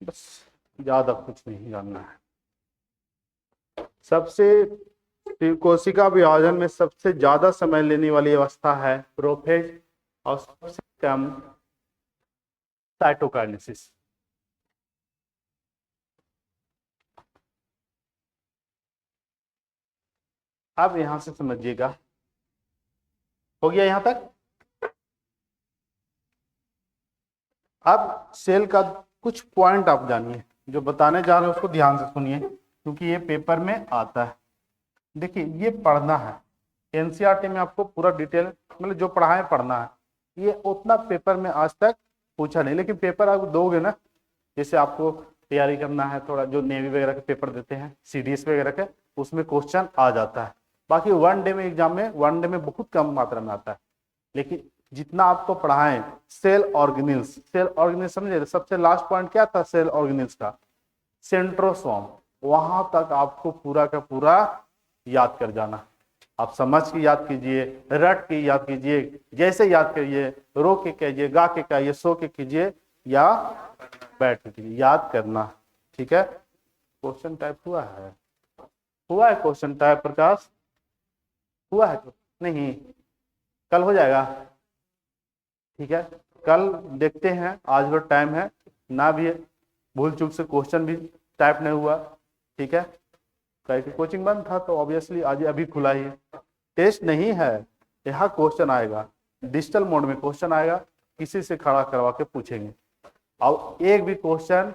बस, ज्यादा कुछ नहीं जानना है। सबसे कोशिका विभाजन में सबसे ज्यादा समय लेने वाली अवस्था है प्रोफेज और सबसे कम साइटोकाइनेसिस। अब यहां से समझिएगा, हो गया यहां तक? अब सेल का कुछ पॉइंट आप जानिए, जो बताने जा रहे हैं उसको ध्यान से सुनिए क्योंकि ये पेपर में आता है। देखिए ये पढ़ना है, एनसीईआरटी में आपको पूरा डिटेल मतलब जो पढ़ा है पढ़ना है। ये उतना पेपर में आज तक पूछा नहीं, लेकिन पेपर आप दोगे ना, जैसे आपको तैयारी करना है थोड़ा, जो नेवी वगैरह के पेपर देते हैं सीडीएस वगैरह के, उसमें क्वेश्चन आ जाता है। बाकी 1 डे में एग्जाम में 1 डे में बहुत कम मात्रा में आता है। लेकिन जितना आपको पढ़ाएं सेल ऑर्गेनिल्स, सेल ऑर्गेनिल्स समझे, सबसे लास्ट पॉइंट क्या था सेल ऑर्गेनिल्स का, सेंट्रोसोम, वहां तक आपको पूरा का पूरा याद कर जाना। आप समझ के याद कीजिए, रट के याद कीजिए, जैसे याद करिए, रो के कीजिए, गा के कहिए, सो के कीजिए या बैठ के कीजिए, याद करना। ठीक है, क्वेश्चन टाइप हुआ है, हुआ है क्वेश्चन टाइप प्रकाश, हुआ है नहीं, कल हो जाएगा। ठीक है, कल देखते हैं, आज वो टाइम है ना, भी भूल चूक से क्वेश्चन भी टाइप नहीं हुआ। ठीक है, कहीं की कोचिंग बंद था तो ऑब्वियसली आज अभी खुला ही है, टेस्ट नहीं है, यहाँ क्वेश्चन आएगा, डिजिटल मोड में क्वेश्चन आएगा, किसी से खड़ा करवा के पूछेंगे, और एक भी क्वेश्चन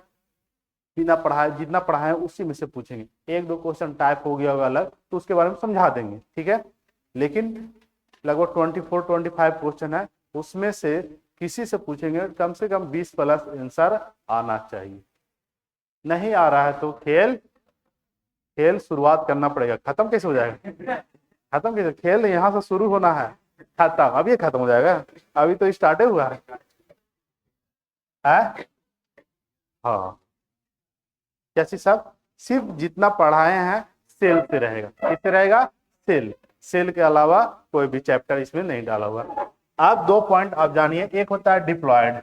बिना पढ़ाए, जितना पढ़ाए उसी में से पूछेंगे। एक दो क्वेश्चन टाइप हो गया होगा अलग तो उसके बारे में समझा देंगे। ठीक है, लेकिन लगभग 24-25 क्वेश्चन है, उसमें से किसी से पूछेंगे, कम से कम 20 प्लस आंसर आना चाहिए। नहीं आ रहा है तो खेल खेल शुरुआत करना पड़ेगा। खत्म कैसे हो जाएगा, खत्म कैसे, खेल यहाँ से शुरू होना है, खत्म अभी खत्म हो जाएगा, अभी तो स्टार्ट हुआ है। हाँ, क्या चीज साहब, सिर्फ जितना पढ़ाए हैं सेल से रहेगा, किससे रहेगा, सेल, सेल के अलावा कोई भी चैप्टर इसमें नहीं डाला हुआ। आप दो पॉइंट आप जानिए, एक होता है डिप्लॉयड,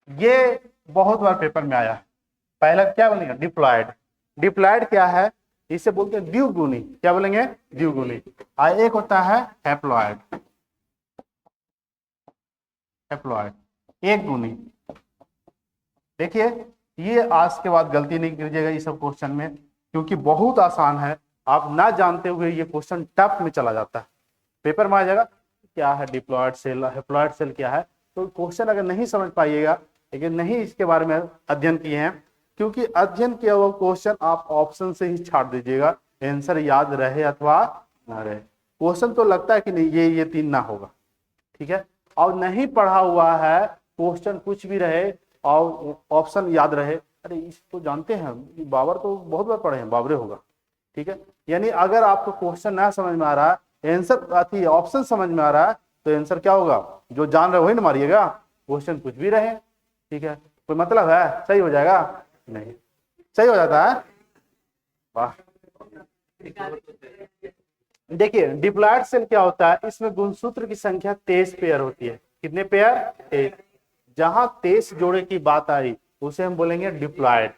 ये बहुत बार पेपर में आया। पहला क्या बोलेंगे, डिप्लॉयड, डिप्लॉयड क्या है, इसे बोलते हैं द्विगुणी, क्या बोलेंगे, द्विगुणी। और एक होता है हैप्लॉयड, हैप्लॉयड एक गुणी। देखिए, ये आज के बाद गलती नहीं कीजिएगा इस सब क्वेश्चन में, क्योंकि बहुत आसान है, आप ना जानते हुए ये क्वेश्चन टफ में चला जाता है, पेपर में आ जाएगा क्या है डिप्लॉयड सेल, हैप्लॉयड सेल क्या है, तो क्वेश्चन अगर नहीं समझ पाइएगा, लेकिन नहीं इसके बारे में अध्ययन किए हैं, क्योंकि अध्ययन किया हुआ क्वेश्चन आप ऑप्शन से ही छाट दीजिएगा, आंसर याद रहे अथवा ना रहे। क्वेश्चन तो लगता है कि नहीं ये 3 ना होगा, ठीक है, और नहीं पढ़ा हुआ है, क्वेश्चन कुछ भी रहे और ऑप्शन याद रहे, अरे इसको जानते हैं, बाबर तो बहुत बार पढ़े हैं, बाबरे होगा। ठीक है, यानी अगर आपको क्वेश्चन ना समझ में आ रहा है, आंसर ऑप्शन समझ में आ रहा है, तो आंसर क्या होगा, जो जान रहे वही ना मारिएगा, क्वेश्चन कुछ भी रहे। ठीक है, कोई मतलब है सही हो जाएगा, नहीं सही हो जाता है। वाह, देखिए डिप्लॉयड सेल क्या होता है, इसमें गुणसूत्र की संख्या 23 पेयर होती है, कितने पेयर, 23। जहां 23 जोड़े की बात आई उसे हम बोलेंगे डिप्लॉयड,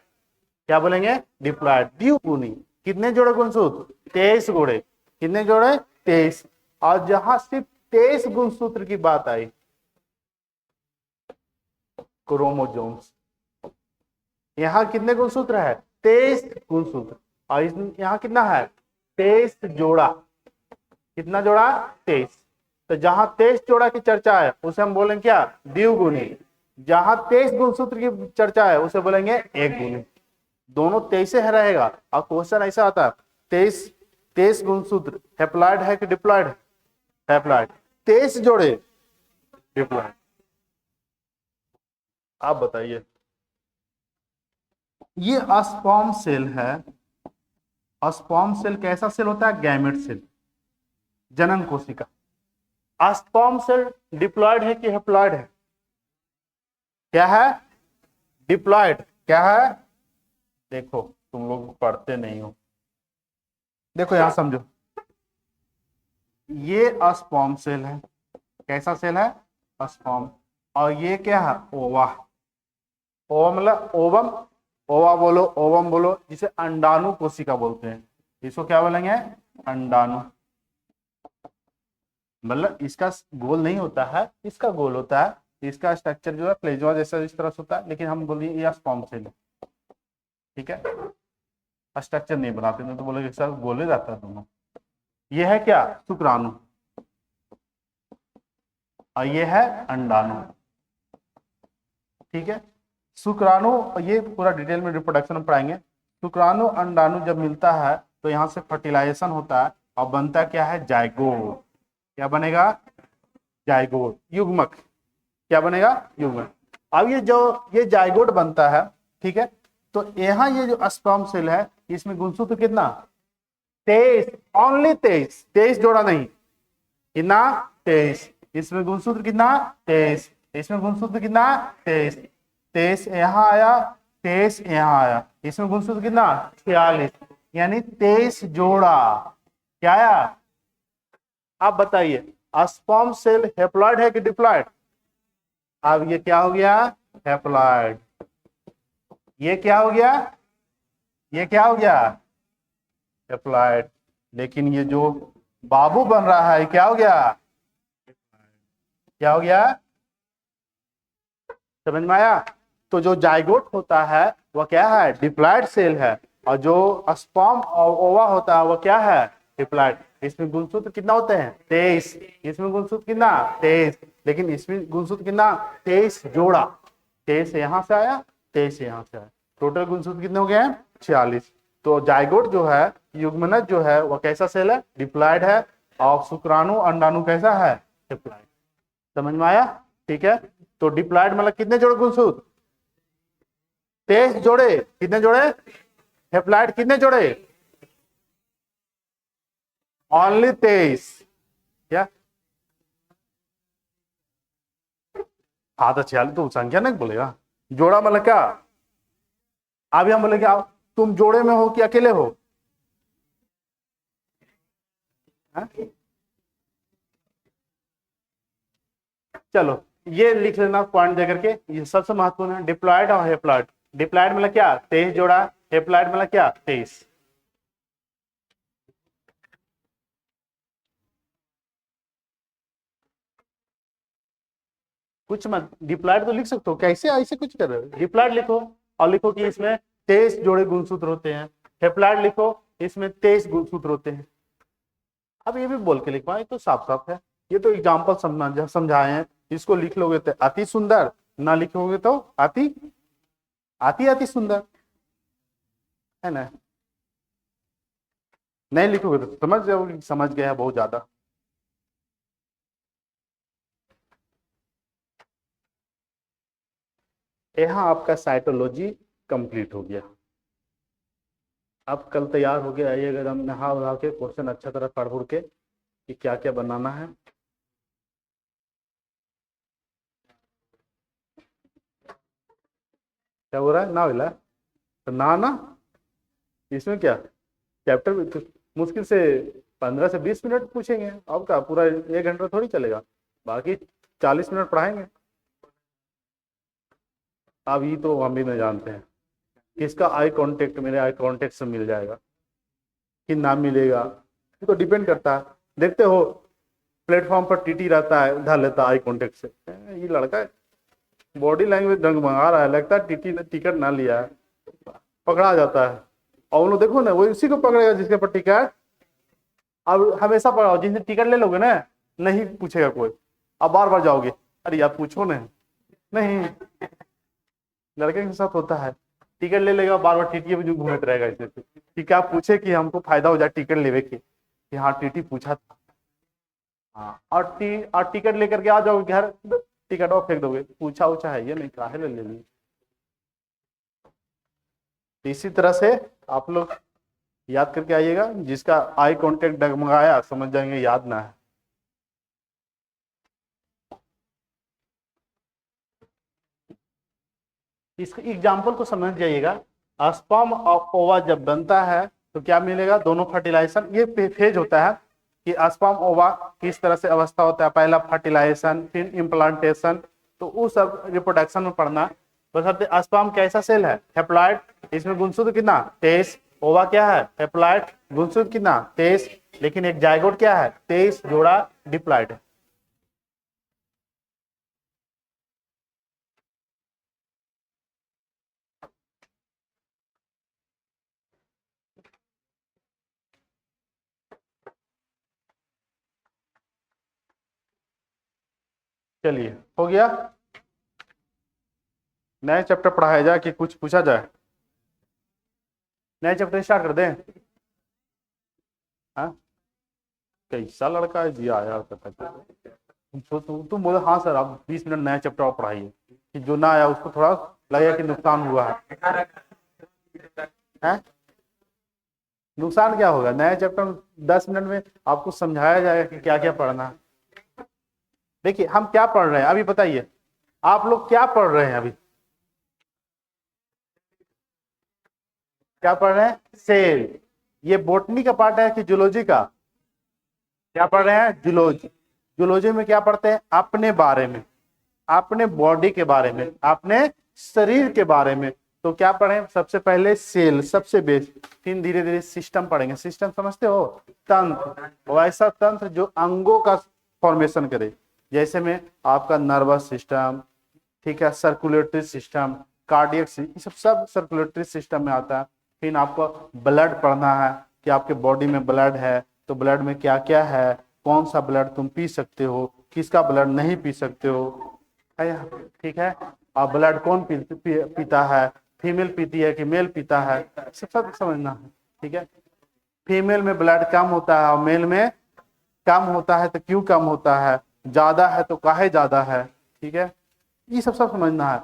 क्या बोलेंगे, डिप्लॉयड, द्विगुणी। कितने जोड़े गुणसूत्र, 23 जोड़े, कितने जोड़े, 23। और जहां सिर्फ 23 गुणसूत्र की बात आई, क्रोमोसोम्स, यहाँ कितने गुणसूत्र है, 23 गुणसूत्र, और यहाँ कितना है, 23 जोड़ा, कितना जोड़ा, 23। तो जहां 23 जोड़ा की चर्चा है उसे हम बोलेंगे क्या, द्विगुणी। जहां 23 गुणसूत्र की चर्चा है उसे बोलेंगे एक गुणी। दोनों 23 है रहेगा, और क्वेश्चन ऐसा आता है 23 गुणसूत्र हैप्लॉयड है कि डिप्लॉयड है, हैप्लॉयड, 23 जोड़े डिप्लॉयड। आप बताइए, ये स्पर्म सेल है, स्पर्म सेल कैसा सेल होता है, गैमेट सेल, जनन कोशिका। स्पर्म सेल डिप्लॉयड है कि हैप्लॉयड है, क्या है, डिप्लॉयड, क्या है, देखो तुम लोग पढ़ते नहीं हो, देखो यहां समझो, ये स्पर्म सेल है, कैसा सेल है, स्पर्म, और ये क्या है, ओवा, ओवा मतलब ओवम, ओवा बोलो, ओवम बोलो, जिसे अंडाणु कोशिका बोलते हैं, इसको क्या बोलेंगे, अंडाणु। मतलब इसका गोल नहीं होता है, इसका गोल होता है, इसका स्ट्रक्चर जो है प्लेजमा जैसा इस तरह से होता है, लेकिन हम बोलिए ये स्पर्म सेल है। ठीक है, स्ट्रक्चर नहीं बनाते नहीं तो बोले सर गोले रहता है दोनों। ये है क्या, शुक्राणु, और ये है अंडाणु। ठीक है, शुक्राणु, ये पूरा डिटेल में रिप्रोडक्शन में पढ़ाएंगे। शुक्राणु अंडाणु जब मिलता है तो यहाँ से फर्टिलाइजेशन होता है और बनता क्या है, जायगोट, क्या बनेगा, जायगोट, युग्मक, क्या बनेगा, युग्मक। अब ये जो ये जायगोट बनता है, ठीक है, तो यहाँ ये जो स्पर्म सेल है इसमें गुणसूत्र कितना, 23, ओनली 23, 23 जोड़ा नहीं, कितना 23, इसमें गुणसूत्र कितना 23, इसमें गुणसूत्र कितना 23, 23 यहाँ आया, 23 यहाँ आया, इसमें गुणसूत्र कितना 46, यानी 23 जोड़ा क्या आया। आप बताइए स्पर्म सेल हैप्लॉइड है कि डिप्लॉइड। अब ये क्या हो गया हैप्लॉइड, ये क्या हो गया, ये क्या हो गया हैप्लॉइड। लेकिन ये जो बाबू बन रहा है क्या हो गया, क्या हो गया, समझ में आया। तो जो जाइगोट होता है वह क्या है डिप्लॉइड सेल है, और जो स्पर्म और ओवा होता है वह क्या है डिप्लॉइड। इसमें गुणसूत्र कितना होते हैं 23, इसमें गुणसूत्र कितना 23, लेकिन इसमें गुणसूत्र कितना 23 जोड़ा, 23 यहाँ से आया, 23 यहाँ से आया, टोटल गुणसूत्र कितने हो गए हैं 46। तो जाइगोट जो है युग्मनज जो है वह कैसा सेल है डिप्लॉइड है, और शुक्राणु अंडाणु कैसा है डिप्लॉइड। समझ में आया, ठीक है। तो डिप्लॉइड मतलब कितने जोड़े गुणसूत्र 23 जोड़े, कितने जोड़े हैप्लॉइड कितने जोड़े ओनली 23, क्या हाँ तो 46 तो संख्या नहीं बोलेगा, जोड़ा मतलब क्या। अभी हम बोले क्या तुम जोड़े में हो कि अकेले हो, हा? चलो ये लिख लेना पॉइंट देकर के, ये सबसे महत्वपूर्ण है डिप्लॉइड और हैप्लॉइड। डिप्लॉइड मतलब क्या 23 जोड़ा, हैप्लॉइड मतलब क्या 23। कुछ मत डिप्लॉइड तो लिख सकते हो, कैसे ऐसे कुछ कर रहे हो, डिप्लॉइड लिखो और लिखो कि इसमें 23 जोड़े गुणसूत्र होते हैं, हैप्लॉइड लिखो इसमें 23 गुणसूत्र होते हैं। अब ये भी बोल के लिखवाए तो साफ साफ है, ये तो एग्जाम्पल समझाए हैं, इसको लिख लोगे तो अति सुंदर, ना लिखोगे तो अति अति अति सुंदर, है ना। नहीं लिखोगे तो समझ जाओगे, समझ गया बहुत ज्यादा। यहाँ आपका साइटोलॉजी कंप्लीट हो गया। अब कल तैयार हो गया, आइएगा एकदम नहा वहा के क्वेश्चन अच्छा तरह पढ़ उड़ के कि क्या क्या बनाना है। क्या हो रहा है ना विला तो ना इसमें क्या चैप्टर तो मुश्किल से 15 से 20 मिनट पूछेंगे, अब क्या पूरा 1 घंटा थोड़ी चलेगा, बाकी 40 मिनट पढ़ाएंगे। अब ये तो हम भी नहीं जानते हैं किसका आई कांटेक्ट मेरे आई कांटेक्ट से मिल जाएगा कि ना मिलेगा, ये तो डिपेंड करता है। देखते हो प्लेटफॉर्म पर टीटी रहता है, उठा लेता है आई कांटेक्ट से, ये लड़का बॉडी लैंग्वेज ढंग मंगा रहा है, लगता है टीटी ने टिकट ना लिया है, पकड़ा जाता है। और उन लोग देखो ना वो इसी को पकड़ेगा जिसके पर टिकट, अब हमेशा पकड़ाओ, जिसने टिकट ले लोगे ना नहीं पूछेगा कोई, अब बार बार जाओगे अरे यार पूछो ना, नहीं लड़के के साथ होता है, टिकट ले लेगा बार बार टीटी जो घूमते रहेगा इसे कि क्या पूछे कि हमको फायदा हो जाए टिकट लेवे के कि हाँ टीटी पूछा था। हाँ और टिकट लेकर के आ जाओगे घर, टिकट और फेंक दोगे, पूछा उछा है ये नहीं काहे ले ली। इसी तरह से आप लोग याद करके आइएगा, जिसका आई कांटेक्ट डगमगाया समझ जाएंगे याद ना है। इस एग्जाम्पल को समझ जाइएगा, स्पर्म और ओवा जब बनता है तो क्या मिलेगा, दोनों फर्टिलाइजेशन, ये फेज होता है कि स्पर्म ओवा किस तरह से अवस्था होता है, पहला फर्टिलाइजेशन फिर इम्प्लांटेशन, तो उस सब रिप्रोडक्शन में पढ़ना। बस स्पर्म कैसा सेल है हैप्लॉइड, इसमें गुणसूत्र कितना 23, ओवा क्या है हैप्लॉइड, गुणसूत्र कितना 23, लेकिन एक जाइगोट क्या है 23 जोड़ा डिप्लॉइड है। चलिए हो गया, नए चैप्टर पढ़ाया जाए कि कुछ पूछा जाए, नए चैप्टर स्टार्ट कर दें। हाँ कैसा लड़का है जी आया तुम बोले हाँ सर आप 20 मिनट नया चैप्टर और पढ़ाइए, कि जो ना आया उसको थोड़ा लगेगा कि नुकसान हुआ है। नुकसान क्या होगा? नया चैप्टर 10 मिनट में आपको समझाया जाएगा कि क्या क्या पढ़ना है। देखिए हम क्या पढ़ रहे हैं अभी, बताइए आप लोग क्या पढ़ रहे हैं अभी? क्या पढ़ रहे हैं? सेल। ये बोटनी का पार्ट है कि जूलॉजी का? क्या पढ़ रहे हैं? जूलॉजी। जूलॉजी में क्या पढ़ते हैं? अपने बारे में, अपने बॉडी के बारे में, अपने शरीर के बारे में। तो क्या पढ़े? सबसे पहले सेल, सबसे बेस, फिर धीरे धीरे सिस्टम पढ़ेंगे। सिस्टम समझते हो? तंत्र, वैसा तंत्र जो अंगों का फॉर्मेशन करे। जैसे में आपका नर्वस सिस्टम, ठीक है, सर्कुलेटरी सिस्टम, कार्डियक, ये सब सर्कुलेटरी सिस्टम में आता है। फिर आपको ब्लड पढ़ना है कि आपके बॉडी में ब्लड है तो ब्लड में क्या क्या है, कौन सा ब्लड तुम पी सकते हो, किसका ब्लड नहीं पी सकते हो, ठीक है। और ब्लड कौन पीता है, फीमेल पीती है कि मेल पीता है, सब समझना है, ठीक है। फीमेल में ब्लड कम होता है और मेल में कम होता है तो क्यों कम होता है, ज्यादा है तो काहे ज्यादा है, ठीक है। ये सब समझना है।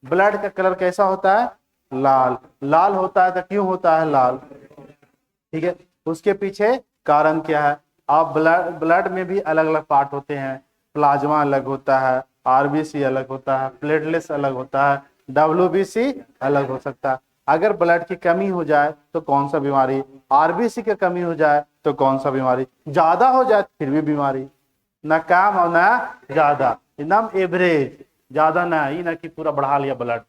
ब्लड का कलर कैसा होता है? लाल। लाल होता है तो क्यों होता है लाल, ठीक है। उसके पीछे कारण क्या है? आप ब्लड में भी अलग अलग पार्ट होते हैं। प्लाज्मा अलग होता है, आरबीसी अलग होता है, प्लेटलेट्स अलग होता है, डब्ल्यूबीसी अलग हो सकता है। अगर ब्लड की कमी हो जाए तो कौन सा बीमारी, आरबीसी की कमी हो जाए तो कौन सा बीमारी, ज्यादा हो जाए फिर भी बीमारी। ना कम और ना ज्यादा, एकदम एवरेज, ज्यादा ना ही ना कि पूरा बढ़ा लिया ब्लड।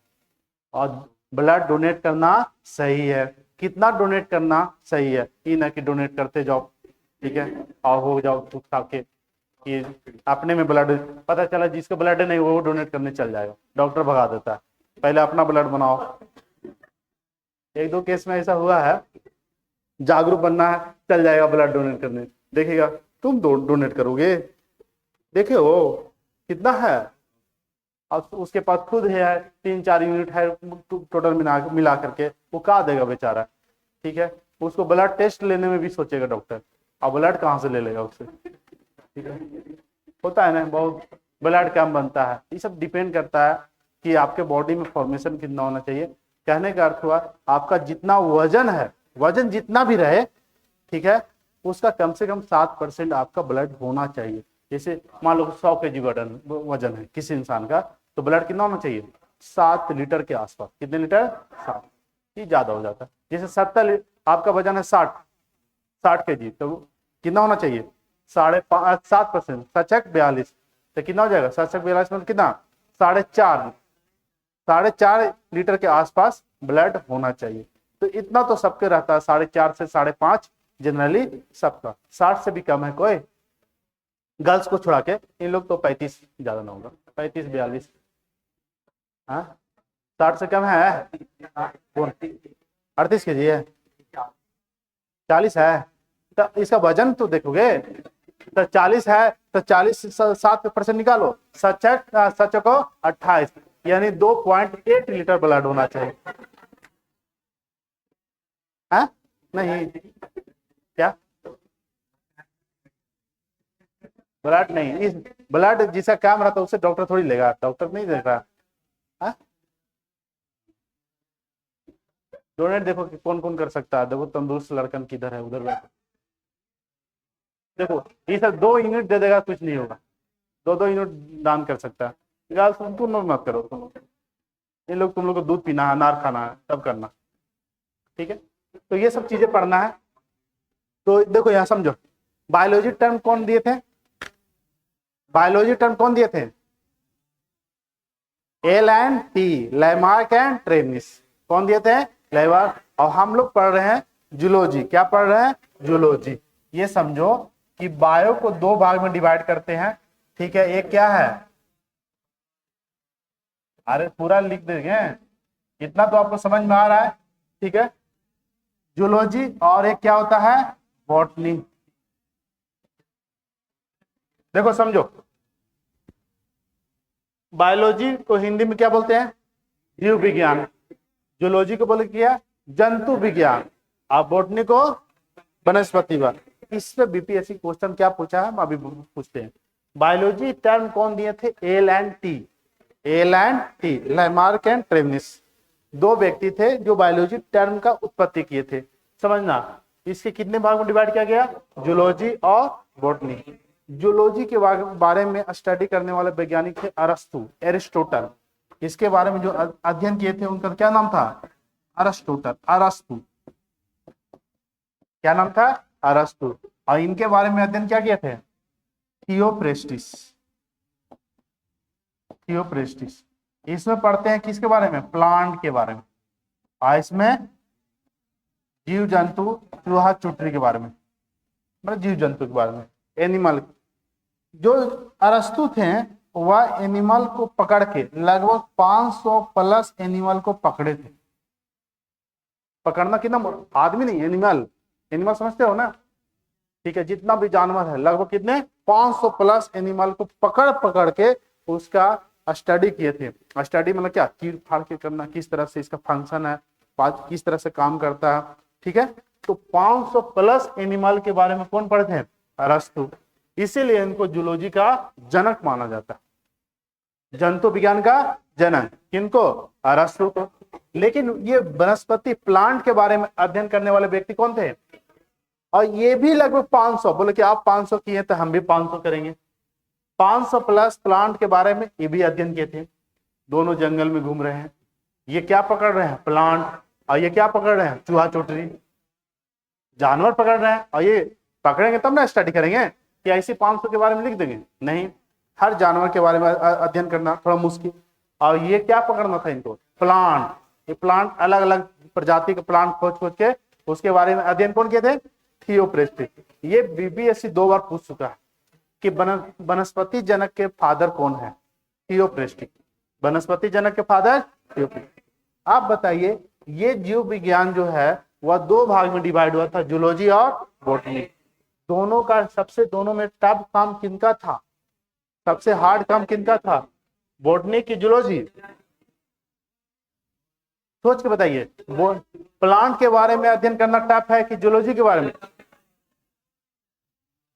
और ब्लड डोनेट करना सही है, कितना डोनेट करना सही है, ये ना कि डोनेट करते जाओ, ठीक है, और हो जाओ दुख खा के कि अपने में ब्लड, पता चला जिसका ब्लड नहीं वो डोनेट करने चल जाएगा, डॉक्टर भगा देता है, पहले अपना ब्लड बनाओ। एक दो केस में ऐसा हुआ है, जागरूक बनना है, चल जाएगा ब्लड डोनेट करने, देखेगा तुम डोनेट करोगे, देखे हो कितना है, और उसके पास खुद है 3-4 यूनिट है टोटल मिला करके, वो कहा देगा बेचारा, ठीक है। उसको ब्लड टेस्ट लेने में भी सोचेगा डॉक्टर, और ब्लड कहाँ से ले लेगा उससे, ठीक है। होता है ना, बहुत ब्लड कम बनता है। ये सब डिपेंड करता है कि आपके बॉडी में फॉर्मेशन कितना होना चाहिए। कहने का अर्थ हुआ आपका जितना वजन है, वजन जितना भी रहे, ठीक है, उसका कम से कम 7% आपका ब्लड होना चाहिए। जैसे मान लो 100 kg वजन है किसी इंसान का, तो ब्लड कितना होना चाहिए? 7 लीटर के आसपास। कितने लीटर? 7। ये ज्यादा हो जाता है। जैसे 70 आपका वजन है 60 kg, तो कितना होना चाहिए? 7.5%, 42, तो कितना हो जाएगा? 42 मतलब कितना? 4.5 लीटर के आसपास ब्लड होना चाहिए। तो इतना तो सबके रहता है, 4.5 से 5.5 जनरली सबका। 60 से भी कम है कोई, गर्ल्स को छुड़ा के, इन लोग तो 35, ज्यादा ना होगा, 35-42। हाँ 60 से कम है? 38 kg है, 40 है, तो इसका वजन तो देखोगे, तो 40 है तो 40 से 7% निकालो, सच को 28, यानी 2.8 लीटर ब्लड होना चाहिए। है नहीं क्या? ब्लड नहीं, इस ब्लड जिसका काम रहता है उससे डॉक्टर थोड़ी लेगा, डॉक्टर नहीं देख रहा। डोनेट देखो कि कौन कौन कर सकता है, देखो तंदुरुस्त लड़कन किधर है, उधर बैठो, देखो ये सब 2 यूनिट दे देगा, कुछ नहीं होगा, 2-2 यूनिट दान कर सकता है। यार तुम लोग मत करो, तुम इन लोग, तुम लोग को दूध पीना है, अनार खाना है, तब करना, ठीक है। तो ये सब चीजें पढ़ना है। तो देखो यहाँ समझो, बायोलॉजी टर्म कौन दिए थे? बायोलॉजी टर्म कौन दिए थे? L and T, Lamarck and Travis. कौन दिए थे? लैमार्क। और हम लोग पढ़ रहे हैं जूलॉजी। क्या पढ़ रहे हैं? जूलॉजी। ये समझो कि बायो को 2 भाग में डिवाइड करते हैं, ठीक है। एक क्या है? अरे पूरा लिख देंगे, इतना तो आपको समझ में आ रहा है, ठीक है। जूलॉजी, और एक क्या होता है? बॉटनी। देखो समझो, बायोलॉजी को हिंदी में क्या बोलते हैं? जीव विज्ञान। जूलॉजी को बोले क्या? जंतु विज्ञान। और बॉटनी को वनस्पतिवाद। इस पे बीपीएससी क्वेश्चन क्या पूछा है, अभी पूछते हैं। बायोलॉजी टर्म कौन दिए थे? L and T, L and T, Lamarck and Travis. 2 व्यक्ति थे जो बायोलॉजी टर्म का उत्पत्ति किए थे। समझना, इसके कितने भाग में डिवाइड किया गया? जूलॉजी और बॉटनी। जूलॉजी के बारे में स्टडी करने वाले वैज्ञानिक थे अरस्तु, एरिस्टोटल। इसके बारे में जो अध्ययन किए थे उनका क्या नाम था? अरस्टोटल, अरस्तु। क्या नाम था? अरस्तु। और इनके बारे में अध्ययन क्या किए थे? थियोप्रेस्टिस, थियोप्रेस्टिस। इसमें पढ़ते हैं किसके बारे में? प्लांट के बारे में। और इसमें जीव जंतु, चूहा चुटरी के बारे में, मतलब जीव जंतु के बारे में, एनिमल। जो अरस्तु थे वह एनिमल को पकड़ के लगभग 500 प्लस एनिमल को पकड़े थे। पकड़ना कितना? आदमी नहीं, एनिमल। एनिमल समझते हो ना? ठीक है, जितना भी जानवर है लगभग कितने? 500 प्लस एनिमल को पकड़ पकड़ के उसका स्टडी किए थे। स्टडी मतलब क्या? चीर फाड़ के करना, किस तरह से इसका फंक्शन है, किस तरह से काम करता है। ठीक है, तो 500 प्लस एनिमल के बारे में कौन पढ़े थे? अरस्तु। इसीलिए इनको जूलॉजी का जनक माना जाता है, जंतु विज्ञान का जनक। किनको? अरस्तु को। लेकिन ये वनस्पति, प्लांट के बारे में अध्ययन करने वाले व्यक्ति कौन थे? और ये भी लगभग 500, बोले कि आप 500 किए तो हम भी 500 करेंगे। 500 प्लस प्लांट के बारे में ये भी अध्ययन किए थे। दोनों जंगल में घूम रहे हैं, ये क्या पकड़ रहे हैं? प्लांट। और ये क्या पकड़ रहे हैं? चूहा चोटरी, जानवर पकड़ रहे हैं। और ये पकड़ेंगे तब ना स्टडी करेंगे, कि ऐसे 500 के बारे में लिख देंगे? नहीं, हर जानवर के बारे में अध्ययन करना थोड़ा मुश्किल। और ये क्या पकड़ना था इनको? प्लांट। ये प्लांट, अलग अलग प्रजाति के प्लांट खोज खोज के उसके बारे में अध्ययन कौन किए थे? थियोप्रेस्टिस। ये बीपीएससी 2 बार पूछ चुका है कि वनस्पति जनक के फादर कौन है? थियोप्रेस्टिस। वनस्पति जनक के फादर थियोप्रेस्टिस। आप बताइए, ये जीव विज्ञान जो है वह 2 भाग में डिवाइड हुआ था, जूलॉजी और बॉटनी। दोनों का दोनों में टफ काम किनका था? सबसे हार्ड काम किनका था? बॉटनी की जूलॉजी? सोच के बताइए, प्लांट के बारे में अध्ययन करना टफ है कि जूलॉजी के बारे में?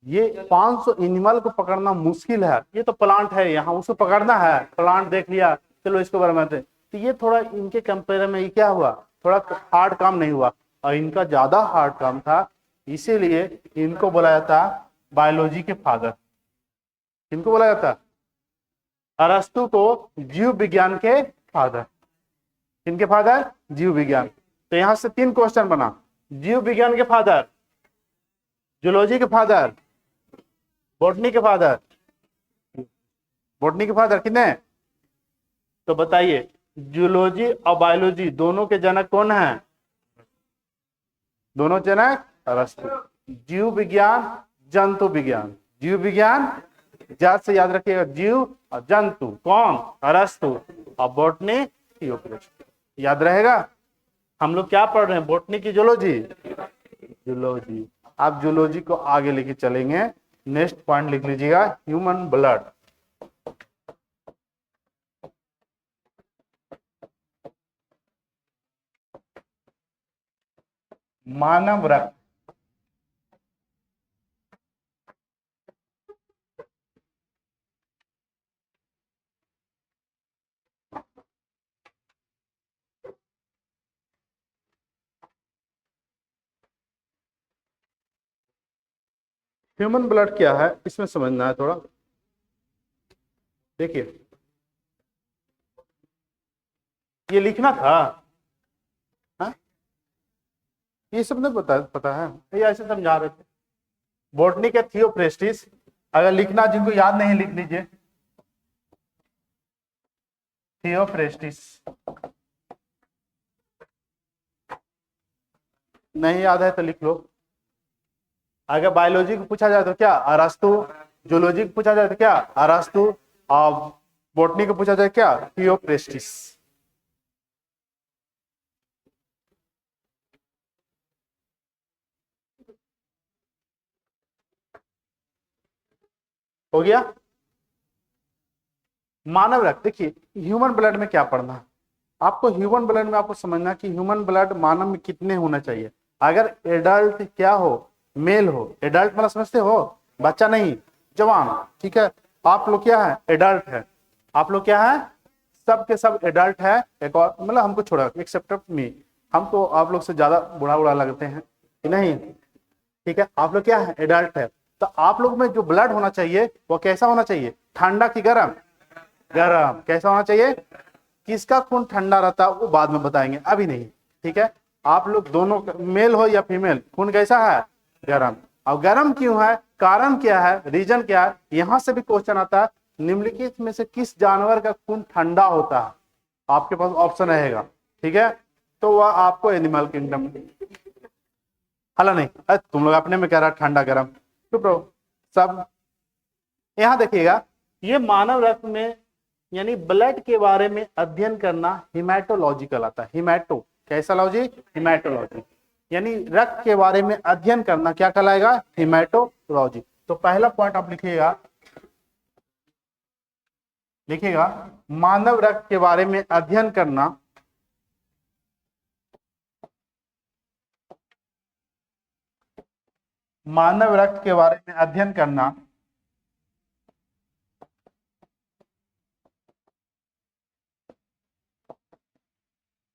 ये 500 एनिमल को पकड़ना मुश्किल है। ये तो प्लांट है, यहाँ उसको पकड़ना है। प्लांट देख लिया, चलो इसके बारे में। तो ये थोड़ा इनके कंपेयर में क्या हुआ? थोड़ा हार्ड काम नहीं हुआ, और इनका ज्यादा हार्ड काम था। इसीलिए इनको बोला जाता बायोलॉजी के फादर। किनको बोला जाता? अरस्तु को जीव विज्ञान के फादर। किनके फादर? जीव विज्ञान। तो यहां से 3 क्वेश्चन बना। जीव विज्ञान के फादर, जूलॉजी के फादर, बॉटनी के फादर। बॉटनी के फादर कितने? तो बताइए, जूलॉजी और बायोलॉजी दोनों के जनक कौन है? दोनों जनक अरस्तु। जीव विज्ञान, जंतु विज्ञान। जीव विज्ञान याद से याद रखिएगा, जीव और जंतु कौन? अरस्तु। और बॉटनी थियोप्रेस्टिस। याद रहेगा। हम लोग क्या पढ़ रहे हैं? बॉटनी की जूलॉजी? जूलॉजी। आप जूलॉजी को आगे लेके चलेंगे। नेक्स्ट पॉइंट लिख लीजिएगा, ह्यूमन ब्लड। मानव रक्त। ह्यूमन ब्लड क्या है, इसमें समझना है थोड़ा। देखिए, ये लिखना था। हा? ये सब नहीं पता है, ये ऐसे समझा रहे थे। बॉटनी के थियोप्रेस्टिस। अगर लिखना, जिनको याद नहीं लिख लीजिए, थियोप्रेस्टिस। नहीं याद है तो लिख लो। अगर बायोलॉजी को पूछा जाए तो क्या? अरस्तु। जूलॉजी को पूछा जाए तो क्या? अरस्तु। और बॉटनी को पूछा जाए क्या? थियोप्रेस्टिस। हो गया। मानव रक्त। देखिए, ह्यूमन ब्लड में क्या पढ़ना है आपको? ह्यूमन ब्लड में आपको समझना कि ह्यूमन ब्लड मानव में कितने होना चाहिए। अगर एडल्ट क्या हो? मेल हो। एडल्ट मतलब समझते हो? बच्चा नहीं, जवान। ठीक है, आप लोग क्या है? एडल्ट है। आप लोग क्या है? सब के सब एडल्ट है। एक और मतलब हमको छोड़ा, एक्सेप्ट मी, हम तो आप लोग से ज्यादा बूढ़ा लगते हैं। कि नहीं? ठीक है, आप लोग क्या है, एडल्ट है। तो आप लोग में जो ब्लड होना चाहिए वो कैसा होना चाहिए, ठंडा कि गर्म? गर्म। कैसा होना चाहिए? किसका खून ठंडा रहता है वो बाद में बताएंगे, अभी नहीं। ठीक है, आप लोग दोनों मेल हो या फीमेल, खून कैसा है, गर्म। अब गर्म क्यों है, कारण क्या है, रीजन क्या है, यहां से भी क्वेश्चन आता है। निम्नलिखित में से किस जानवर का खून ठंडा होता है? आपके पास ऑप्शन रहेगा। ठीक है, तो वह आपको एनिमल किंगडम, हला नहीं, अरे तुम लोग अपने में कह रहा ठंडा गर्म, चुप रहो सब। यहां देखिएगा, ये मानव रक्त में यानी ब्लड के बारे में अध्ययन करना हिमेटोलॉजी कहलाता है। हिमेटो कैसा लॉजी, हिमेटोलॉजी, यानी रक्त के बारे में अध्ययन करना क्या कहलाएगा, हिमेटोलॉजी। तो पहला पॉइंट आप लिखिएगा, लिखिएगा मानव रक्त के बारे में अध्ययन करना मानव रक्त के बारे में अध्ययन करना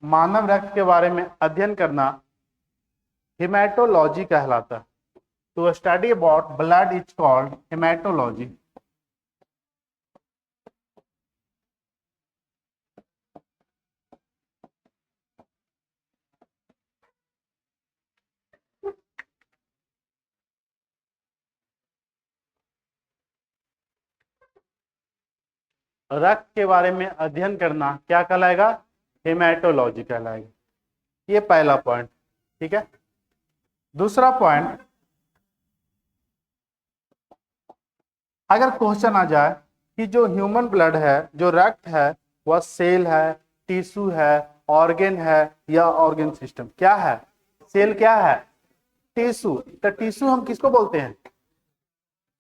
मानव रक्त के बारे में अध्ययन करना हेमेटोलॉजी कहलाता है। To study about blood is called haematology. रक्त के बारे में अध्ययन करना क्या कहलाएगा, हेमेटोलॉजी कहलाएगा। ये पहला पॉइंट। ठीक है, दूसरा पॉइंट, अगर क्वेश्चन आ जाए कि जो ह्यूमन ब्लड है, जो रक्त है, वह सेल है, टिश्यू है, ऑर्गन है या ऑर्गन सिस्टम, क्या है, सेल क्या है, टिश्यू। तो टिश्यू हम किसको बोलते हैं,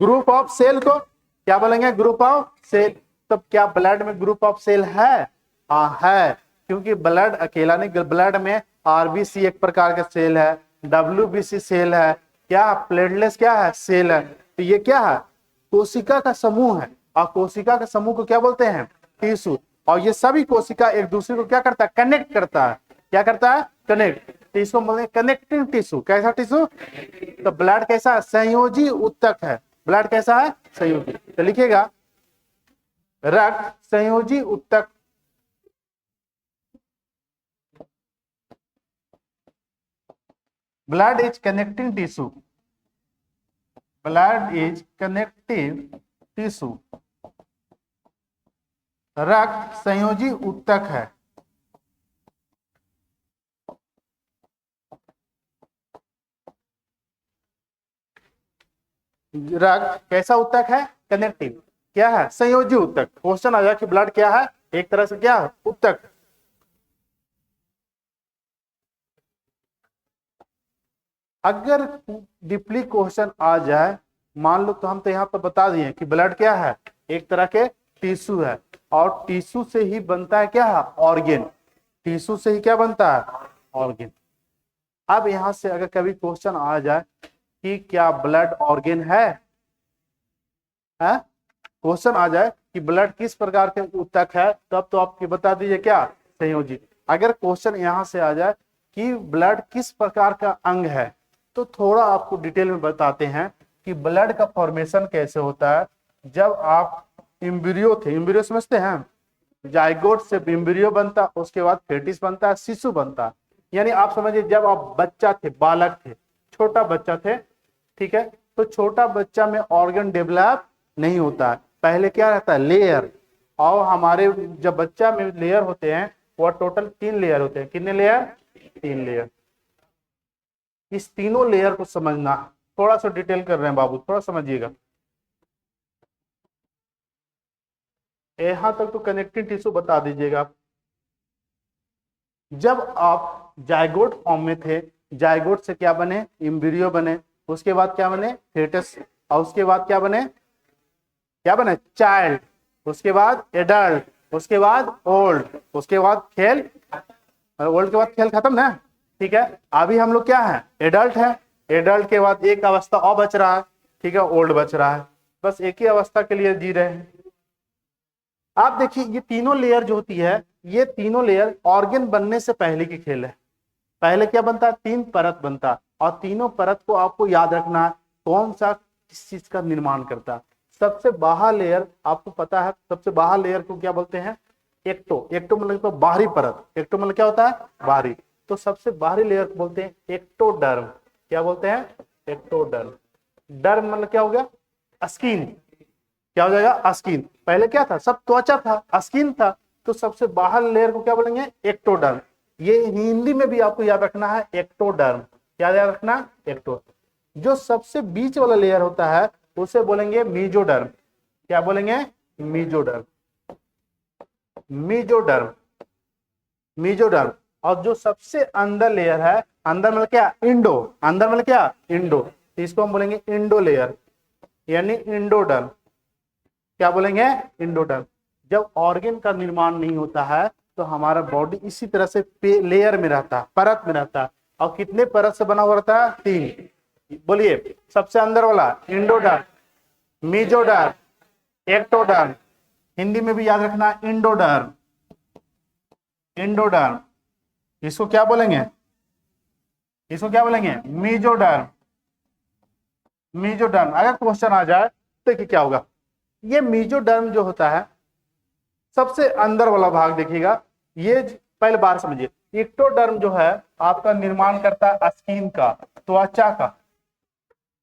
ग्रुप ऑफ सेल को क्या बोलेंगे, ग्रुप ऑफ सेल। तब क्या ब्लड में ग्रुप ऑफ सेल है, हाँ है, क्योंकि ब्लड अकेला नहीं, ब्लड में आरबीसी एक प्रकार का सेल है, डब्ल्यूबीसी सेल है, क्या प्लेटलेट्स क्या है, सेल है। तो ये क्या है, कोशिका का समूह है, और कोशिका के समूह को क्या बोलते हैं, टिश्यू। और ये सभी कोशिका एक दूसरे को क्या करता है, कनेक्ट करता है, क्या करता है, कनेक्ट। तो इसको बोलते हैं कनेक्टिंग टिश्यू। कैसा टिश्यू, तो ब्लड कैसा है, संयोजी उत्तक है, ब्लड कैसा है, संयोजी। तो लिखिएगा रक्त संयोजी उत्तक, blood is connecting tissue, blood is connective tissue, रक्त संयोजी उत्तक है। रक्त कैसा उत्तक है, कनेक्टिव, क्या है, संयोजी उत्तक। क्वेश्चन आ जाए कि ब्लड क्या है, एक तरह से क्या है, उत्तक। अगर डीपली क्वेश्चन आ जाए, मान लो, तो हम तो यहाँ पर बता दिए कि ब्लड क्या है, एक तरह के टिश्यू है, और टिश्यू से ही बनता है क्या है, ऑर्गन। टिश्यू से ही क्या बनता है, ऑर्गन। अब यहां से अगर कभी क्वेश्चन आ जाए कि क्या ब्लड ऑर्गन है, क्वेश्चन आ जाए कि ब्लड किस प्रकार के ऊतक है, तब तो आप बता दीजिए क्या, संयोजी। अगर क्वेश्चन यहां से आ जाए कि ब्लड किस प्रकार का अंग है, तो थोड़ा आपको डिटेल में बताते हैं कि ब्लड का फॉर्मेशन कैसे होता है। जब आप एम्ब्रियो थे, एम्ब्रियो समझते हैं, जाइगोट से एम्ब्रियो बनता, उसके बाद फेटिस बनता है, शिशु बनता है। यानी आप समझिए जब आप बच्चा थे, बालक थे, छोटा बच्चा थे, ठीक है, तो छोटा बच्चा में ऑर्गन डेवलप नहीं होता है, पहले क्या रहता है, लेयर। और हमारे जब बच्चा में लेयर होते हैं, वो टोटल 3 लेयर होते हैं। कितने लेयर, 3 लेयर। इस तीनों लेयर को समझना, थोड़ा सा डिटेल कर रहे हैं बाबू, थोड़ा समझिएगा। यहां तक तो कनेक्टिंग टिश्यू बता दीजिएगा। जब आप जाइगोट फॉर्म में थे, जाइगोट से क्या बने, एम्ब्रियो बने, उसके बाद क्या बने, फेटस, और उसके बाद क्या बने, क्या बने, चाइल्ड, उसके बाद एडल्ट, उसके बाद ओल्ड, उसके बाद खेल, ओल्ड के बाद खेल खत्म ना। ठीक है, अभी हम लोग क्या है, एडल्ट है। एडल्ट के बाद एक अवस्था और बच रहा है, ठीक है, ओल्ड बच रहा है। बस एक ही अवस्था के लिए जी रहे हैं। आप देखिए ये तीनों लेयर जो होती है, ये तीनों लेयर ऑर्गन बनने से पहले की खेल है। पहले क्या बनता है, 3 परत बनता है, और तीनों परत को आपको याद रखना है कौन सा किस चीज का निर्माण करता है। सबसे बाहर लेयर आपको पता है, सबसे बाहर लेयर को क्या बोलते हैं, एक्टो। एक्टो मतलब तो बाहरी परत, एक्टो मतलब क्या होता है, बाहरी। तो सबसे बाहरी लेयर को बोलते हैं एक्टोडर्म। क्या बोलते हैं, एक्टोडर्म। डर्म मतलब क्या हो गया, स्किन। क्या हो जाएगा, स्किन। पहले क्या था, सब त्वचा था, स्किन था, तो सबसे बाहर लेयर को क्या बोलेंगे, एक्टोडर्म। ये हिंदी में भी आपको याद रखना है, एक्टोडर्म। क्या याद रखना, एक्टो। जो सबसे बीच वाला लेयर होता है उसे बोलेंगे मीजोडर्म। क्या बोलेंगे, मीजोडर्म। Mesoderm, mesoderm. और जो सबसे अंदर लेयर है, अंदर मतलब क्या, इंडो। अंदर मतलब क्या, इंडो, इसको हम बोलेंगे इंडो लेयर, यानी इंडोडर्म। क्या बोलेंगे, इंडोडर्म। जब ऑर्गन का निर्माण नहीं होता है तो हमारा बॉडी इसी तरह से लेयर में रहता है, परत में रहता है। और कितने परत से बना हुआ रहता है, 3। बोलिए, सबसे अंदर वाला इंडोडर्म, मीजोडर्म, एक्टोडर्म। हिंदी में भी याद रखना, इंडोडर्म, इंडोडर्म। इसको क्या बोलेंगे, इसको क्या बोलेंगे, मीजोडर्म। मीजोडर्म। अगर क्वेश्चन आ जाए तो देखिए क्या होगा, ये मीजोडर्म जो होता है सबसे अंदर वाला भाग देखिएगा, ये पहले बार समझिए। एक्टोडर्म जो है आपका निर्माण करता है स्किन का, त्वचा का।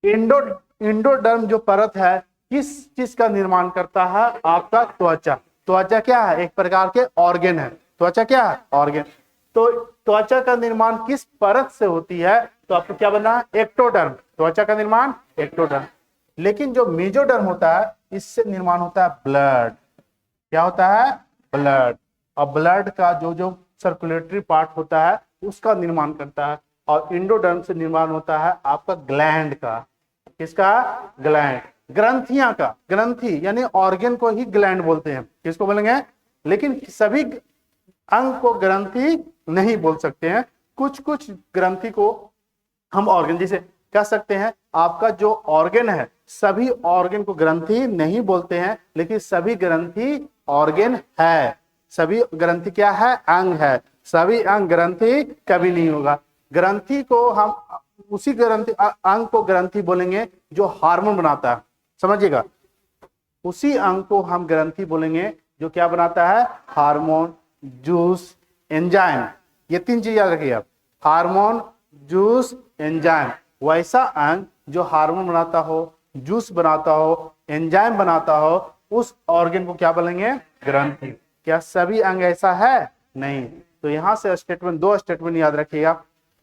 इंडो इंडोडर्म जो परत है किस चीज का निर्माण करता है, आपका त्वचा। त्वचा क्या है, एक प्रकार के ऑर्गन है। त्वचा क्या है, ऑर्गन। तो त्वचा का निर्माण किस परत से होती है, तो आपको क्या बनना है, एक्टोडर्म। त्वचा का निर्माण एक्टोडर्म। लेकिन जो मेजोडर्म होता है इससे निर्माण होता है ब्लड। क्या होता है, ब्लड। और ब्लड का जो जो सर्कुलेटरी पार्ट होता है उसका निर्माण करता है। और इंडोडर्म से निर्माण होता है आपका ग्लैंड का। किसका, ग्लैंड, ग्रंथियां का। ग्रंथि यानी ऑर्गन को ही ग्लैंड बोलते हैं, किसको बोलेंगे। लेकिन सभी अंग को ग्रंथि नहीं बोल सकते हैं, कुछ कुछ ग्रंथि को हम ऑर्गन, जैसे कह सकते हैं आपका जो ऑर्गन है, सभी ऑर्गन को ग्रंथि नहीं बोलते हैं, लेकिन सभी ग्रंथि ऑर्गन है। सभी ग्रंथि क्या है, अंग है। सभी अंग ग्रंथि कभी नहीं होगा। ग्रंथि को हम उसी ग्रंथि अंग को ग्रंथि बोलेंगे जो हार्मोन बनाता है, समझिएगा। उसी अंग को हम ग्रंथि बोलेंगे जो क्या बनाता है, हार्मोन, जूस, एंजाइम। ये 3 चीज याद रखिए आप, हार्मोन, जूस, एंजाइम। वैसा अंग जो हार्मोन बनाता हो, जूस बनाता हो, एंजाइम बनाता हो, उस ऑर्गन को क्या बोलेंगे, ग्रंथि। क्या सभी अंग ऐसा है, नहीं। तो यहां से स्टेटमेंट, 2 स्टेटमेंट याद रखिएगा।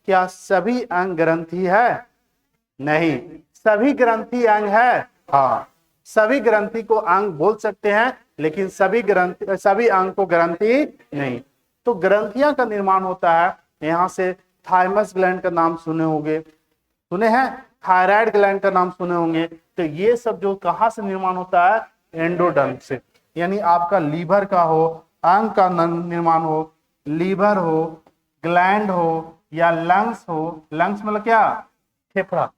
क्या सभी अंग ग्रंथि है, नहीं। सभी ग्रंथि अंग है, हाँ। सभी ग्रंथि को अंग बोल सकते हैं, लेकिन सभी अंग को ग्रंथि नहीं। तो ग्रंथियां का निर्माण होता है, यहां से थाइमस ग्लैंड का नाम सुने होंगे, सुने हैं, थायराइड ग्लैंड का नाम सुने होंगे। तो ये सब जो कहां से निर्माण होता है, एंडोडर्म से। यानी आपका लीवर का हो, अंग का निर्माण हो, लीवर हो, ग्लैंड हो, या लंग्स हो। लंग्स मतलब क्या, फेफड़ा।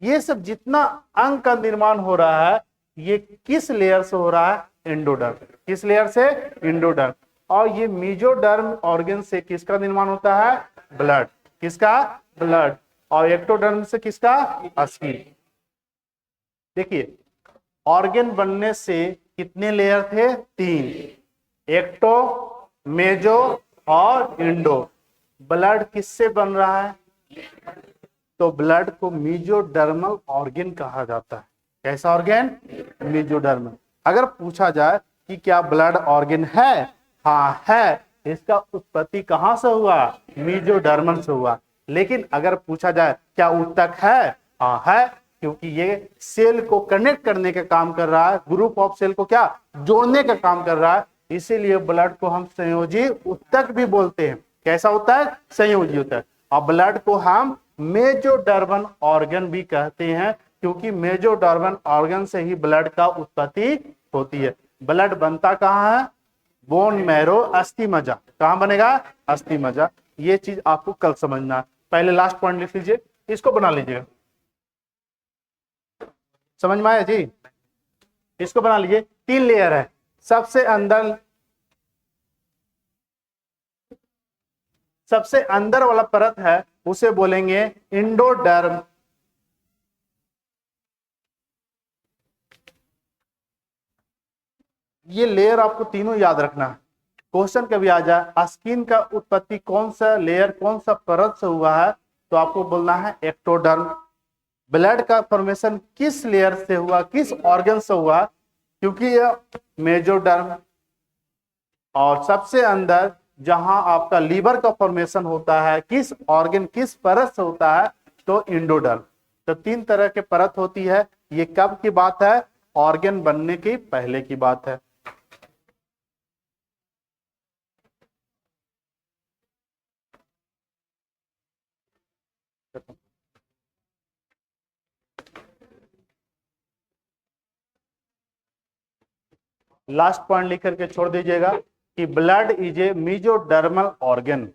ये सब जितना अंग का निर्माण हो रहा है ये किस लेयर से हो रहा है, एंडोडर्म। किस लेयर से, एंडोडर्म। और ये मेजोडर्म ऑर्गन से किसका निर्माण होता है, ब्लड। किसका, ब्लड। और एक्टोडर्म से किसका, स्किन। देखिए, ऑर्गन बनने से कितने लेयर थे, 3। एक्टो, मेजो और इंडो। ब्लड किससे बन रहा है, तो ब्लड को मेजोडर्मल ऑर्गन कहा जाता है। कैसा ऑर्गन, मेजोडर्मल। अगर पूछा जाए कि क्या ब्लड ऑर्गन है, हाँ है। इसका उत्पत्ति कहां से हुआ, मेजोडर्मल से हुआ। लेकिन अगर पूछा जाए क्या ऊतक है, हाँ है, क्योंकि ये सेल को कनेक्ट करने का काम कर रहा है, ग्रुप ऑफ सेल को क्या, जोड़ने का काम कर रहा है। इसीलिए ब्लड को हम संयोजी ऊतक भी बोलते हैं। कैसा होता है, संयोजी ऊतक। और ब्लड को हम मेजोडर्मल ऑर्गन भी कहते हैं, क्योंकि मेजोडर्मल ऑर्गन से ही ब्लड का उत्पत्ति होती है। ब्लड बनता कहाँ है, बोन मैरो, अस्थि मज्जा। कहां बनेगा, अस्थि मज्जा। ये चीज आपको कल समझना है। पहले लास्ट पॉइंट लिख लीजिए, इसको बना लीजिएगा। समझ में आया जी, इसको बना लीजिए। 3 लेयर है, सबसे अंदर वाला परत है उसे बोलेंगे इंडोडर्म। ये लेयर आपको तीनों याद रखना है, क्वेश्चन कभी आ जाए स्किन का उत्पत्ति कौन सा लेयर कौन सा परत से हुआ है तो आपको बोलना है एक्टोडर्म। ब्लड का फॉर्मेशन किस लेयर से हुआ, किस ऑर्गन से हुआ, क्योंकि यह मेजोडर्म। और सबसे अंदर जहां आपका लीवर का फॉर्मेशन होता है किस ऑर्गन किस परत से होता है तो इंडोडर्म। तो 3 तरह के परत होती है। ये कब की बात है, ऑर्गन बनने की पहले की बात है। लास्ट पॉइंट लिख करके छोड़ दीजिएगा कि blood is a mesodermal organ.